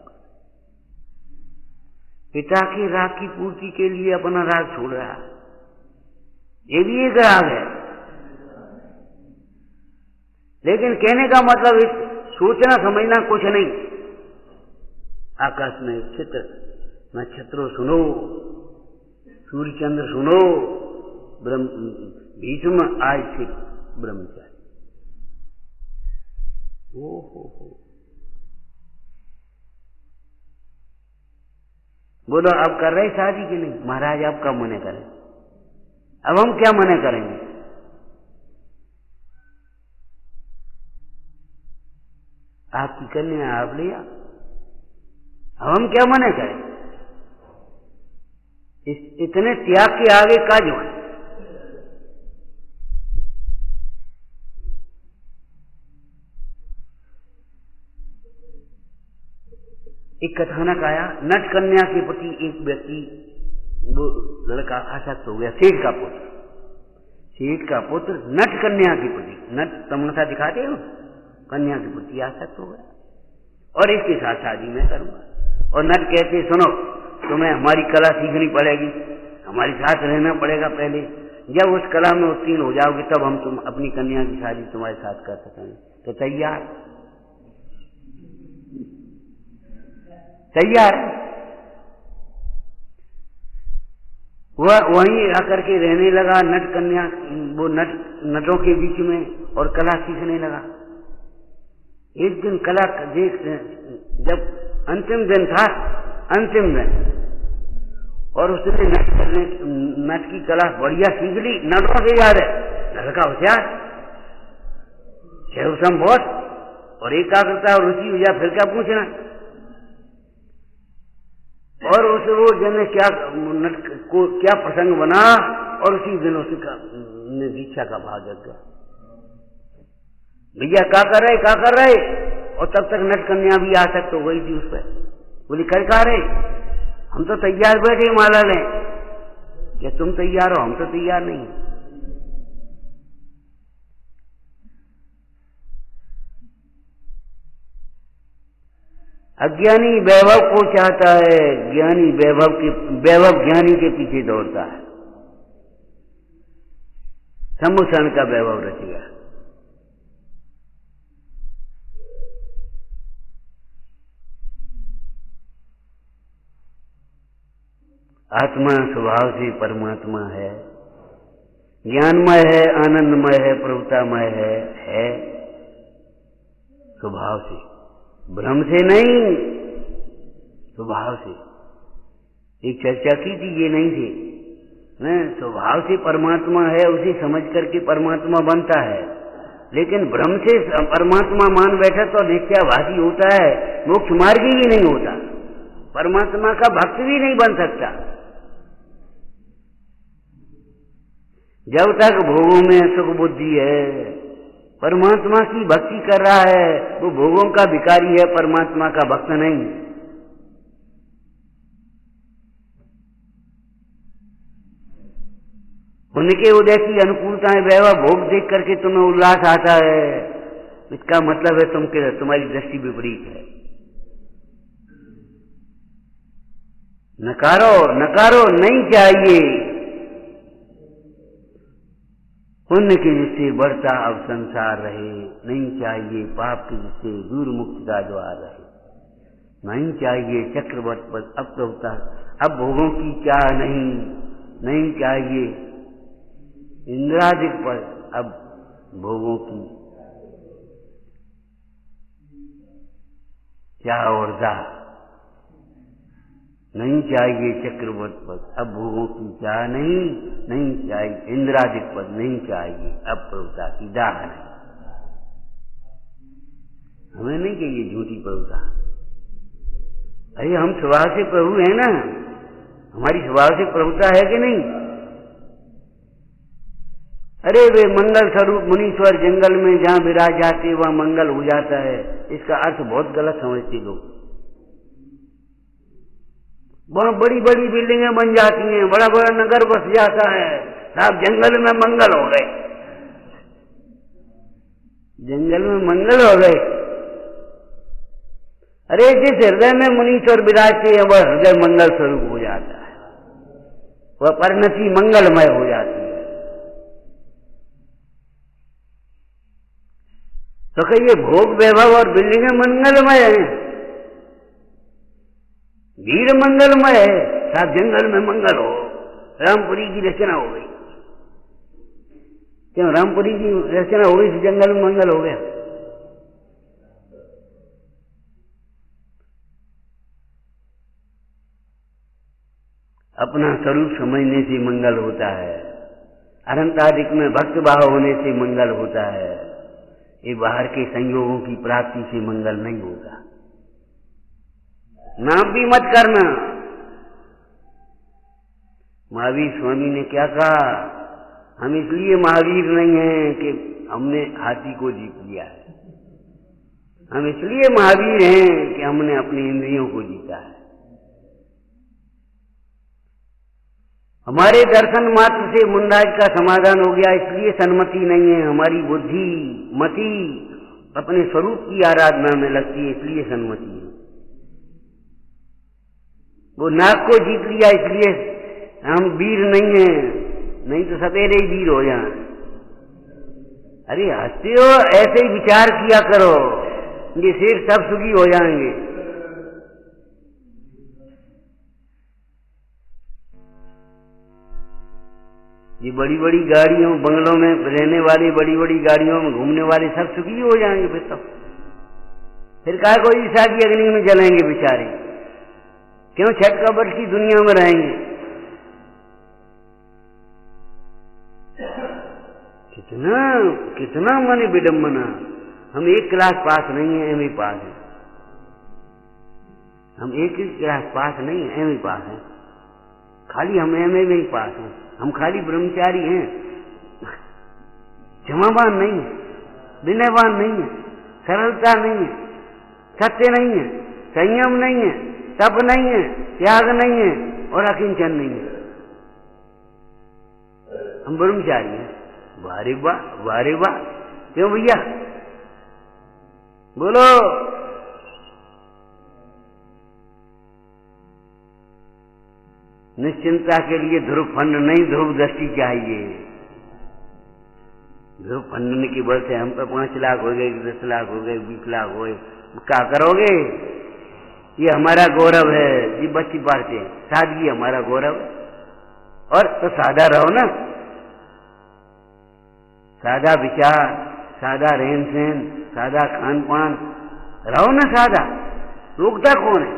पिता के राग की पूर्ति के लिए अपना राग छोड़ रहा, ये भी एक राग है। लेकिन कहने का मतलब सोचना समझना कुछ नहीं। आकाश में स्थित नक्षत्रों सुनो, सूर्य चंद्र सुनो, भीष्म आज से ब्रह्मचारी। हो बोलो, अब कर रहे शादी की नहीं? महाराज आप कब मने करें? अब हम क्या मने करेंगे? आपकी कन्या आप लिया, अब हम क्या मने करें? इतने त्याग के आगे का जो है। एक कथानक आया, नट कन्या के प्रति एक व्यक्ति, वो लड़का आसक्त हो गया, सेठ का पुत्र। सेठ का पुत्र नट कन्या के प्रति, नट तमाशा दिखाते हो, कन्या के प्रति आसक्त हो गया और इसके साथ शादी मैं करूंगा। और नट कहते सुनो, तुम्हें हमारी कला सीखनी पड़ेगी, हमारे साथ रहना पड़ेगा पहले, जब उस कला में उत्तीर्ण हो जाओगे तब हम तुम अपनी कन्या की शादी तुम्हारे साथ कर सकेंगे। तो तैयार वह वहीं आकर के रहने लगा नट कन्या, वो नटों के बीच में, और कला सीखने लगा। एक दिन कला देख, जब अंतिम दिन था, अंतिम दिन, और उसने नट की कला बढ़िया सीख ली, नटों से याद है। लड़का होशियार, शेवसम बहुत, और एकाग्रता और रुचि हो जाए फिर क्या पूछना। और उसे वो जन क्या नट को क्या प्रसंग बना, और उसी दिन उसका दीक्षा का भाग गया। भैया क्या कर रहे, और तब तक नट कन्या भी आसक्त हो गई थी उस पर। बोली कर का रहे, हम तो तैयार बैठे माला लें, क्या तुम तैयार हो? हम तो तैयार नहीं। अज्ञानी वैभव को चाहता है, ज्ञानी वैभव ज्ञानी के पीछे दौड़ता है। सम्मुषण का वैभव रचेगा। आत्मा स्वभाव से परमात्मा है, ज्ञानमय है, आनंदमय है, प्रभुतामय है स्वभाव से, भ्रम से नहीं, स्वभाव से। एक चर्चा की थी, ये नहीं थी न, स्वभाव से परमात्मा है, उसे समझ करके परमात्मा बनता है। लेकिन भ्रम से परमात्मा मान बैठा तो नित्याभासी होता है, मोक्ष मार्गी भी नहीं होता, परमात्मा का भक्त भी नहीं बन सकता। जब तक भोगों में सुख बुद्धि है, परमात्मा की भक्ति कर रहा है, वो भोगों का भिखारी है, परमात्मा का भक्त नहीं। उनके उदय की अनुकूलताएं वैभव भोग देख करके तुम्हें उल्लास आता है, इसका मतलब है तुम्हारी दृष्टि विपरीत है। नकारो नकारो, नहीं चाहिए। पुण्य के जिससे बढ़ता अब संसार रहे, नहीं चाहिए पाप के जिससे दूर मुक्ति का द्वार रहे, नहीं चाहिए चक्रवर्त पर अब प्रभुता, अब भोगों की चाह नहीं, नहीं चाहिए इंद्रादिक पर अब भोगों की चाह और दाह, नहीं चाहिए चक्रवर्त पद, अब भोगों की चाह नहीं, नहीं चाहिए इंद्रादिक पद, नहीं चाहिए अब प्रभुता की दाह नहीं। हमें नहीं चाहिए झूठी प्रभुता। अरे हम स्वभाव से प्रभु है ना, हमारी स्वभाव से प्रभुता है कि नहीं? अरे वे मंगल स्वरूप मुनीश्वर जंगल में जहां विराज जाते वहां मंगल हो जाता है, इसका अर्थ बहुत गलत समझते लोग। वहां बड़ी बड़ी बिल्डिंगें बन जाती हैं, बड़ा बड़ा नगर बस जाता है, साहब जंगल में मंगल हो गए, जंगल में मंगल हो गए। अरे जिस हृदय में मुनीश्वर विराजते हैं वह हृदय मंगल स्वरूप हो जाता है, वह परिणति मंगलमय हो जाती है। तो कहिए भोग वैभव और बिल्डिंगें मंगलमय है, भीड़ मंगलमय है, साहब जंगल में मंगल हो, रामपुरी की रचना हो गई। क्यों रामपुरी की रचना हो गई तो जंगल में मंगल हो गया? अपना स्वरूप समझने से मंगल होता है, अनंतादिक में भक्त भाव होने से मंगल होता है, ये बाहर के संयोगों की प्राप्ति से मंगल नहीं होगा। नाम भी मत करना। महावीर स्वामी ने क्या कहा, हम इसलिए महावीर नहीं हैं कि हमने हाथी को जीत लिया है, हम इसलिए महावीर हैं कि हमने अपनी इंद्रियों को जीता है। हमारे दर्शन मात्र से मुंडाज का समाधान हो गया, इसलिए सन्मति नहीं है। हमारी बुद्धि मति अपने स्वरूप की आराधना में लगती है, इसलिए सन्मति है। वो नाग को जीत लिया इसलिए हम वीर नहीं हैं, नहीं तो सवेरे ही वीर हो जाए। अरे हंसते हो, ऐसे ही विचार किया करो, ये शेर सब सुखी हो जाएंगे। ये बड़ी बड़ी गाड़ियों बंगलों में रहने वाले, बड़ी बड़ी गाड़ियों में घूमने वाले सब सुखी हो जाएंगे। फिर काय कोई ईसा की अग्नि में जलेंगे बेचारे, क्यों छठ कबट की दुनिया में रहेंगे? कितना कितना माने विडम्बना। हम एक क्लास पास नहीं है, एमए पास है। हम एक ही क्लास पास नहीं है, एमए पास है। खाली हम एमए में ही पास हैं, हम खाली ब्रह्मचारी हैं, क्षमावान नहीं है, विनयवान नहीं है, सरलता नहीं है, सत्य नहीं है, संयम नहीं है, तप नहीं है, त्याग नहीं है और अकिंचन नहीं है। हम ब्रह्मचारी हैं। वारे वाह, वारे वाह। क्यों भैया बोलो? निश्चिंता के लिए ध्रुव फंड नहीं, ध्रुव दृष्टि चाहिए। ध्रुव फंडने की वजह से हम पर 5 लाख हो गए, 10 लाख हो गए, 20 लाख हो गए, क्या करोगे? ये हमारा गौरव है, ये बच्ची पढ़ते हैं, सादगी हमारा गौरव। और तो सादा रहो ना, सादा विचार, सादा रहन सहन, सादा खान पान, रहो ना सादा, रोकता कौन है?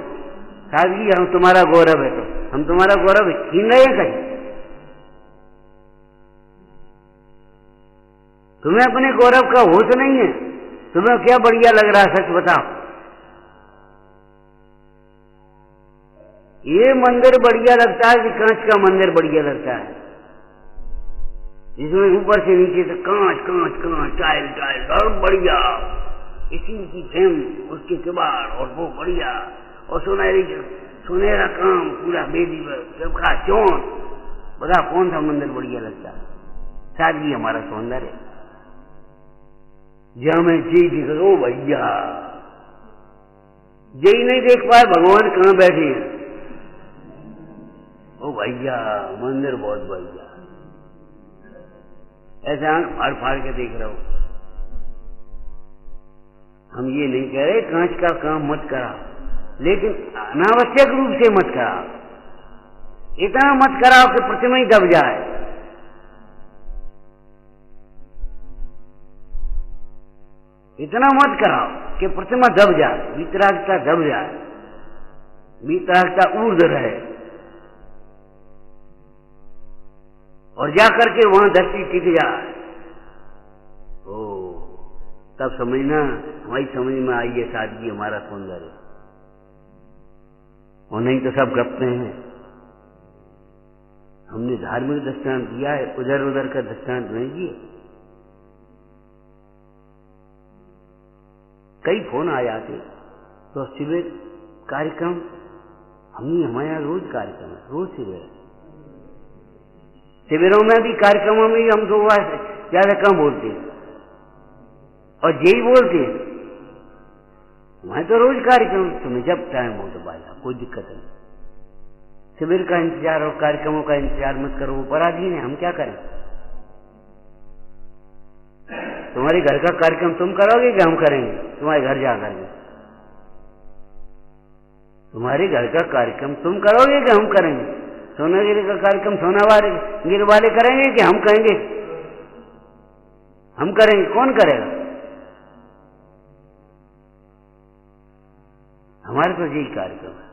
सादगी हम तुम्हारा गौरव है, तो हम तुम्हारा गौरव छीन रहे हैं कहीं? तुम्हें अपने गौरव का होश नहीं है? तुम्हें क्या बढ़िया लग रहा है, सच बताओ। ये मंदिर बढ़िया लगता है कि कांच का मंदिर बढ़िया लगता है, जिसमें ऊपर से नीचे से कांच कांच कांच, टाइल टाइल, और बढ़िया इसी की फ्रेम, उसके किबाड़, और वो बढ़िया, और सुनहरा काम पूरा बेदी सबका चौन। बता कौन सा मंदिर बढ़िया लगता है? सादगी हमारा सौंदर्य। जहां मैं जी दिख लो भैया, जय नहीं देख पाए भगवान कहां बैठे हैं। ओ भैया मंदिर बहुत बढ़िया, ऐसे आंख फाड़ फाड़ के देख रहा हूं। हम ये नहीं कह रहे कांच का काम मत करा, लेकिन अनावश्यक रूप से मत करा। इतना मत कराओ कि प्रतिमा ही दब जाए। इतना मत कराओ कि प्रतिमा दब जाए, वितरागता दब जाए, वितरागता ऊर्ध्व रहे, और जाकर के वहां दृष्टि टिक जाए। ओ तब समझना, हमारी समझ में आई है सादगी हमारा सौंदर्य। और नहीं तो सब गपते हैं। हमने धार्मिक दृष्टांत दिया है, उधर उधर का दृष्टांत नहीं दिए। कई फोन आ जाते तो शिविर कार्यक्रम, हमारे यहाँ रोज कार्यक्रम है, रोज शिविर। शिविरों में भी, कार्यक्रमों में भी हम तो ज्यादा कम बोलते हैं, और यही बोलते हैं। वहां तो रोज कार्यक्रम, तुम्हें जब टाइम हो तो भाई कोई दिक्कत नहीं। शिविर का इंतजार और कार्यक्रमों का इंतजार मत करो, वो पराधीन है, हम क्या करें? तुम्हारे घर का कार्यक्रम तुम करोगे कि हम करेंगे? तुम्हारे घर जाकर के तुम्हारे घर का कार्यक्रम तुम करोगे कि हम करेंगे? सोनागिरी का कार्यक्रम सोनागिरी वाले करेंगे कि हम कहेंगे? हम करेंगे। कौन करेगा? हमारे तो यही कार्यक्रम है।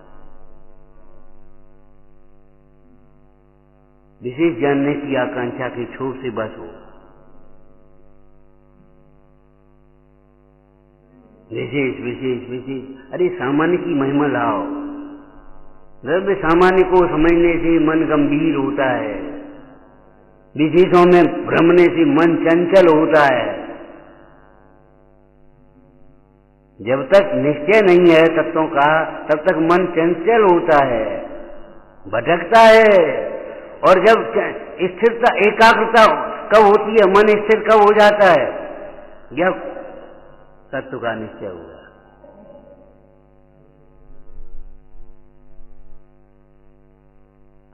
विशेष जानने की आकांक्षा के छोर से बस हो। विशेष विशेष विशेष, अरे सामान्य की महिमा लाओ। द्रव्य सामान्य को समझने से मन गंभीर होता है, विशेषों में भ्रमने से मन चंचल होता है। जब तक निश्चय नहीं है तत्वों का, तब तक मन चंचल होता है, भटकता है। और जब स्थिरता, एकाग्रता कब होती है, मन स्थिर कब हो जाता है? जब तत्व का निश्चय हुआ।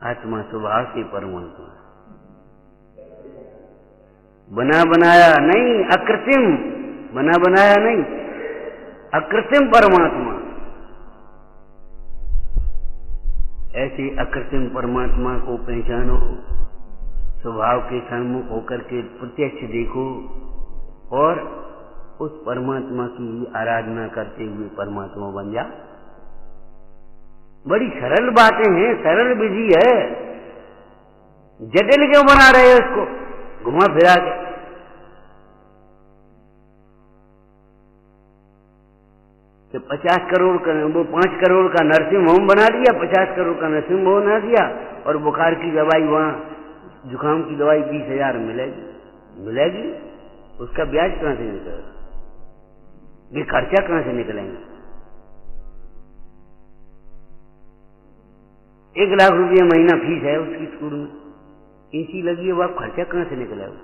आत्मा स्वभाव से परमात्मा, बना बनाया नहीं, अकृत्रिम बना बनाया नहीं, अकृत्रिम परमात्मा। ऐसे अकृत्रिम परमात्मा को पहचानो, स्वभाव के सन्मुख होकर के प्रत्यक्ष देखो, और उस परमात्मा की आराधना करते हुए परमात्मा बन जा। बड़ी सरल बातें हैं, सरल विधि है। जटिल क्यों बना रहे हो इसको घुमा फिरा के? कि 50 करोड़ का, वो 5 करोड़ का नर्सिंग होम बना दिया, 50 करोड़ का नर्सिंग होम बना दिया, और बुखार की दवाई वहां, जुकाम की दवाई 20,000 मिलेगी। उसका ब्याज कहां से निकलेगा? ये खर्चा कहां से निकलेंगे? 1 लाख रुपया महीना फीस है उसकी स्कूल में, एसी लगी है, वह खर्चा कहां से निकलेगा?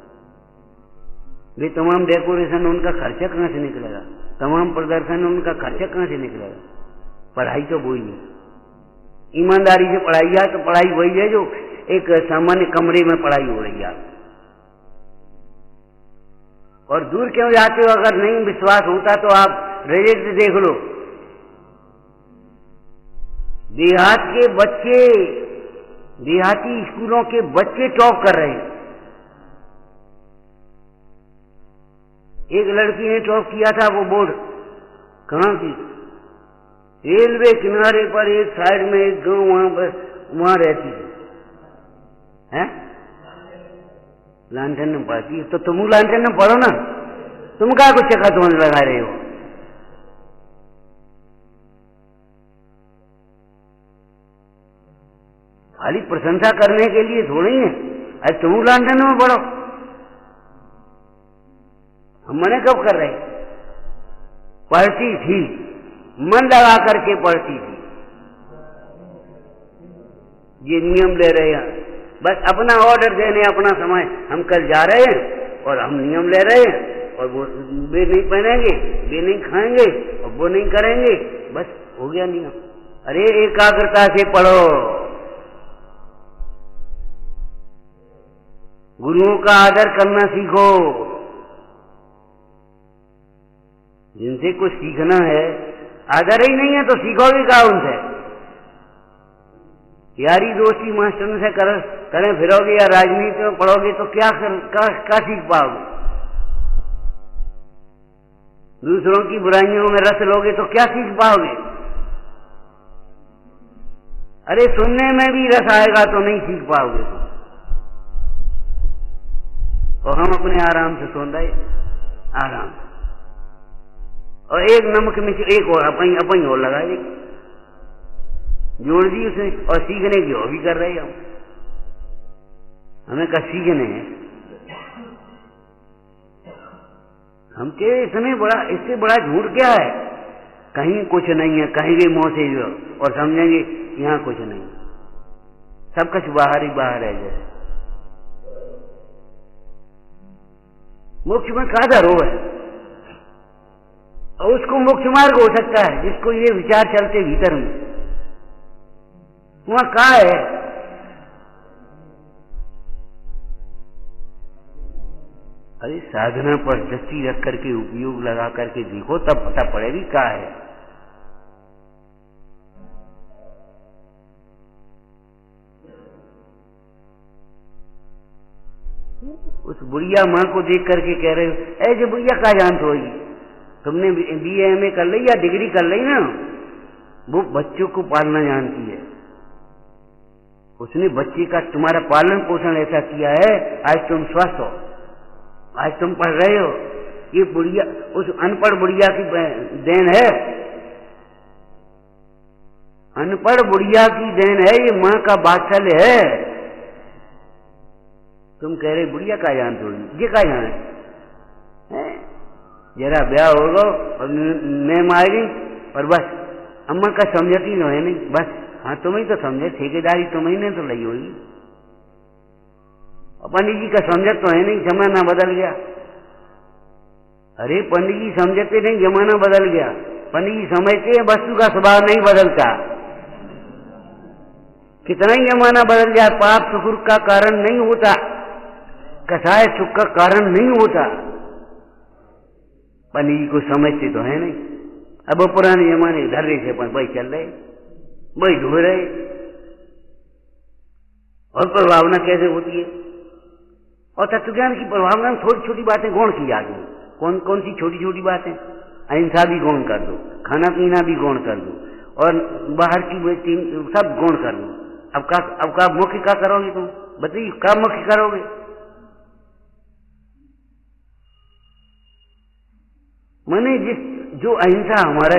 वे तमाम डेकोरेशन, उनका खर्चा कहां से निकलेगा? तमाम प्रदर्शन, उनका खर्चा कहां से निकलेगा? पढ़ाई तो वही है। ईमानदारी से पढ़ाई है तो पढ़ाई वही है जो एक सामान्य कमरे में पढ़ाई हो रही है। और दूर क्यों जाते हो? अगर नहीं विश्वास होता तो आप रिजल्ट देख लो। देहात के बच्चे, देहाती स्कूलों के बच्चे टॉप कर रहे हैं। एक लड़की ने टॉप किया था, वो बोर्ड कहाँ की, रेलवे किनारे पर एक साइड में एक गांव, वहां रहती है, लालटेन में पढ़ती है। तो तुम लालटेन में पढ़ो ना, तुम क्या कुछ चक्का तुम्हें लगा रहे हो? खाली प्रशंसा करने के लिए थोड़ी है। अरे तुम लालटेन में पढ़ो, हम मने कब कर रहे? पढ़ती थी, मन लगा करके पढ़ती थी। ये नियम ले रहे हैं, बस अपना ऑर्डर देने, अपना समय, हम कल जा रहे हैं और हम नियम ले रहे हैं, और वो वे नहीं पहनेंगे, वे नहीं खाएंगे और वो नहीं करेंगे, बस हो गया नियम। अरे एकाग्रता से पढ़ो, गुरुओं का आदर करना सीखो। जिनसे कुछ सीखना है, आदर ही नहीं है तो सीखोगे क्या उनसे? यारी दोस्ती मास्टर से करें फिरोगे या राजनीति में पढ़ोगे तो क्या सीख पाओगे? दूसरों की बुराइयों में रस लोगे तो क्या सीख पाओगे? अरे सुनने में भी रस आएगा तो नहीं सीख पाओगे तुम। और हम अपने आराम से सुन रहे, आराम, और एक नमक में एक और अपन और लगा दी, जोड़ दी उसने, और सीखने की और भी कर रहे हम। हमें क्या सीखने हैं? हम के इससे बड़ा झूठ क्या है? कहीं कुछ नहीं है, कहीं भी मुंह से और समझेंगे यहाँ कुछ नहीं, सब कुछ बाहर ही बाहर है। जैसे मोक्ष में का धरो है, और उसको मोक्ष मार्ग हो सकता है जिसको ये विचार चलते भीतर में, वहां का है? अरे साधना पर दृष्टि रख करके, उपयोग लगा करके देखो, तब पता पड़ेगी क्या है। उस बुढ़िया माँ को देख करके कह रहे हो, ऐसे बुढ़िया क्या जानते होगी? तुमने BA MA कर ली या डिग्री कर ली ना, वो बच्चों को पालना जानती है। उसने बच्चे का तुम्हारा पालन पोषण ऐसा किया है, आज तुम स्वस्थ हो, आज तुम पढ़ रहे हो। ये बुढ़िया, उस अनपढ़ बुढ़िया की देन है, अनपढ़ बुढ़िया की देन है, ये माँ का वात्सल्य है। तुम कह रहे बुढ़िया का जान थोड़ी, ये का जान है? जरा ब्याह होगा और मैं मारी और बस, अम्मा का समझती तो है नहीं, बस हाँ तुम्हें तो समझे, ठेकेदारी तुम्हें ने तो ली होगी। पंडित जी का समझत तो है नहीं, जमाना बदल गया। अरे पंडित जी समझते नहीं, जमाना बदल गया। पंडित जी समझते हैं, वस्तु का स्वभाव नहीं बदलता। कितना ही जमाना बदल गया, पाप सुख का कारण नहीं होता, कसाय सुख का कारण नहीं होता। पंडित जी को समझते तो है नहीं। अब पुराने जमाने धर्रे से भाई चल रहे, भाई ढो रहे। और प्रभावना कैसे होती है? और तत्वज्ञान की प्रभावना में छोटी छोटी बातें गौण की जाती हैं। कौन कौन सी छोटी छोटी बातें? अहिंसा भी गौण कर दो, खाना पीना भी गौण कर दो, और बाहर की सब गौण कर दो। अब का मुख्य क्या करोगे तुम? बताइए, क्या मुख्य करोगे? माने जो अहिंसा हमारा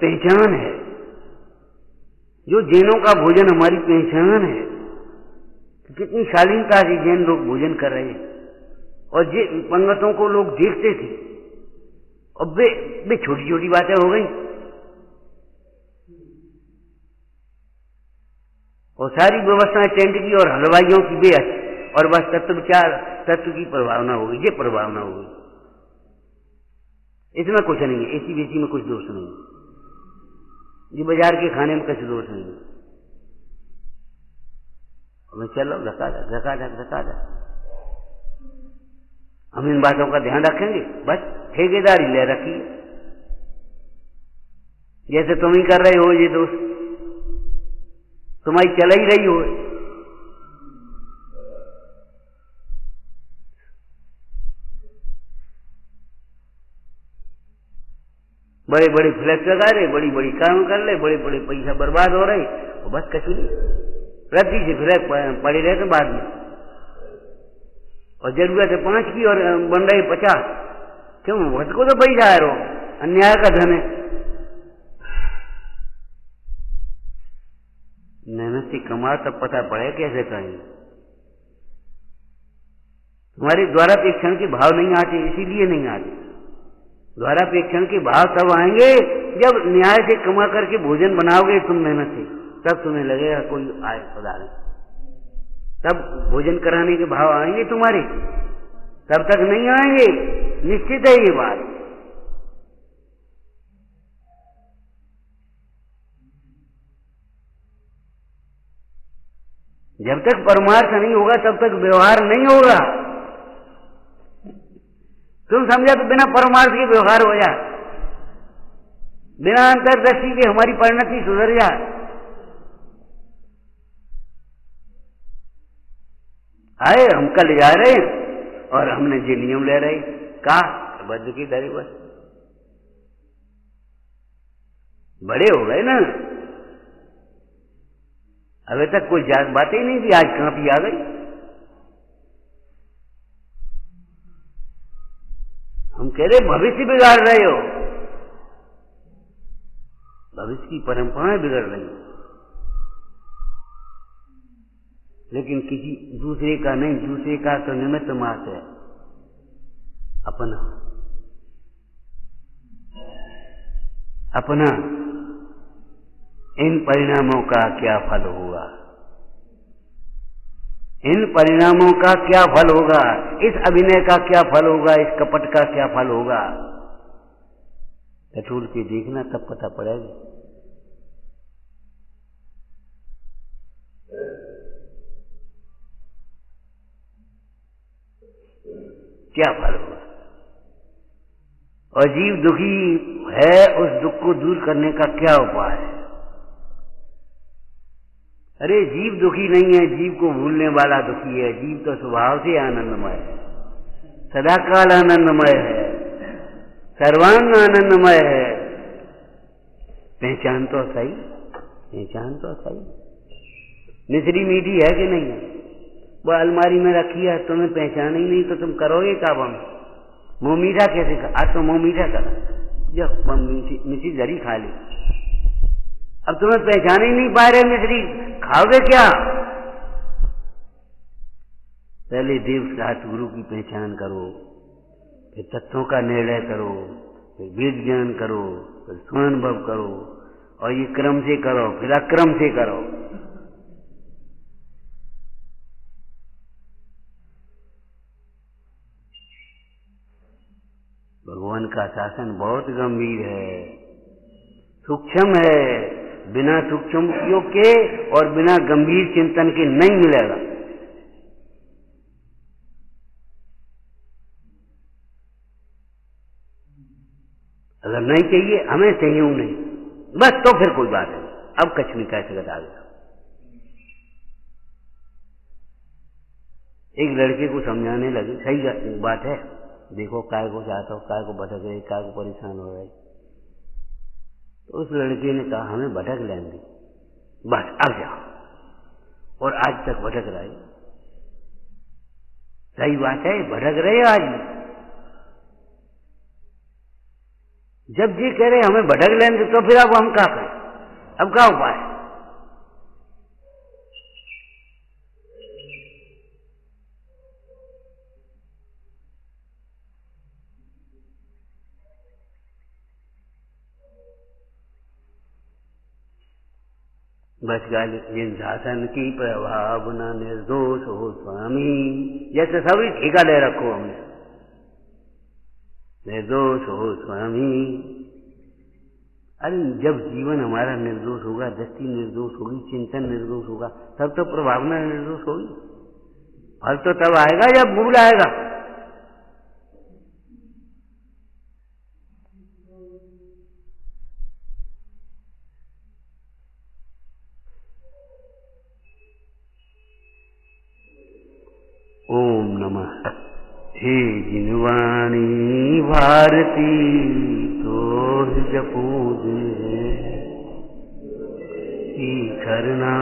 पहचान है, जो जैनों का भोजन हमारी पहचान है, कितनी शालीनता से जैन लोग भोजन कर रहे हैं, और पंगतों को लोग देखते थे, और वे छोटी छोटी बातें हो गई, और सारी व्यवस्थाएं टेंट की और हलवाइयों की बेहद, और बस तत्व की प्रभावना होगी, ये प्रभावना होगी। इसमें कुछ नहीं है, ऐसी बेची में कुछ दोष नहीं है, ये बाजार के खाने में कुछ दोष नहीं है। हमें चलो धका हम इन बातों का ध्यान रखेंगे, बस ठेकेदारी ले रखी जैसे तुम ही कर रहे हो ये दोस्त। तुम्हारी चल ही रही हो। बड़े बड़े फ्लैक्स लगा रहे, बड़ी बड़ी काम कर ले, बड़े बड़े पैसा बर्बाद हो रहे, और बस कछु नहीं, रद्दी से फ्लैग पड़े रहते बाद में, और जरूरत है 5 की और बन रही 50। क्यों? वक्त को तो पैसा है, रो अन्याय का धन है। मेहनत से कमा तब पता पड़े कैसे करें। तुम्हारे द्वारा पेक्षण के भाव नहीं आते, इसीलिए नहीं आते। द्वारा पेक्षण के भाव तब आएंगे जब न्याय से कमा करके भोजन बनाओगे तुम मेहनत से, तब तुम्हें लगेगा कोई आए पधारे, तब भोजन कराने के भाव आएंगे तुम्हारे, तब तक नहीं आएंगे। निश्चित है ये बात। जब तक परमार्थ नहीं होगा तब तक व्यवहार नहीं होगा। तुम समझा तो बिना परमार्थ के व्यवहार हो जाए, बिना अंतर्दृष्टि के हमारी परिणति सुधर जाए। आए हम कल जा रहे हैं और हमने जो नियम ले रहे, कहा बद्ध की डरे, बस बड़े हो गए ना, अभी तक कोई बात ही नहीं थी, आज कांपी आ गई। हम कह रहे भविष्य बिगाड़ रहे हो, भविष्य की परंपराएं बिगड़ रही, लेकिन किसी दूसरे का नहीं, दूसरे का तो निमित्त मात्र है, अपना अपना। इन परिणामों का क्या फल होगा, इन परिणामों का क्या फल होगा, इस अभिनय का क्या फल होगा, इस कपट का क्या फल होगा, टटोल के देखना तब पता पड़ेगा। क्या फल होगा। और जीव दुखी है, उस दुख को दूर करने का क्या उपाय है। अरे जीव दुखी नहीं है, जीव को भूलने वाला दुखी है। जीव तो स्वभाव से आनंदमय है, सदाकाल आनंदमय है, सर्वांग आनंदमय है। पहचान तो सही, पहचान तो सही। मिश्री मीठी है कि नहीं है, वो अलमारी में रखी है, तुम्हें पहचान ही नहीं तो तुम करोगे क्या? बम मुंह मीठा कैसे कर? आज तो मुंह मीठा कर, जब मिश्री जरी खा ली, अब तुम्हें पहचान ही नहीं पा रहे, मिश्री खाओगे क्या? पहले देव साथ गुरु की पहचान करो, फिर तत्वों का निर्णय करो, फिर वेद ज्ञान करो, फिर स्वानुभव करो, और ये क्रम से करो, फिर अक्रम से करो। भगवान का शासन बहुत गंभीर है, सूक्ष्म है, बिना सूक्ष्म उपयोग के और बिना गंभीर चिंतन के नहीं मिलेगा। अगर नहीं चाहिए, हमें चाहिए नहीं, बस तो फिर कोई बात नहीं, अब कछ नहीं कह सकता आगे। एक लड़के को समझाने लगे, सही बात है, देखो काय को चाहता हो, काय को भटक रही, काय को परेशान हो रही। तो उस लड़के ने कहा हमें भटक लेंगे, बस अब जाओ, और आज तक भटक रहे। सही बात है, भटक रहे आज भी। जब जी कह रहे हमें भटक लेंगे तो फिर अब हम क्या करें, अब क्या उपाय? बच गए जिन शासन की प्रभाव न निर्दोष हो स्वामी, जैसे सभी ठेका ले रखो हमने, निर्दोष हो स्वामी। अरे जब जीवन हमारा निर्दोष होगा, दृष्टि निर्दोष होगी, चिंतन निर्दोष होगा, तब तो प्रभावना निर्दोष होगी। फल तो तब आएगा जब मूल आएगा। मामा। हे जिनवाणी भारती तो जपूज करना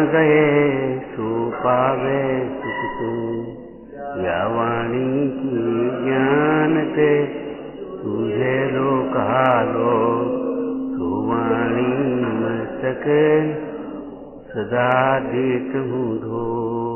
गए सो पावे सुख से। या वाणी की ज्ञान से तुझे लोक हालो सो वाणी मस्तक सदा देत हूँ धो।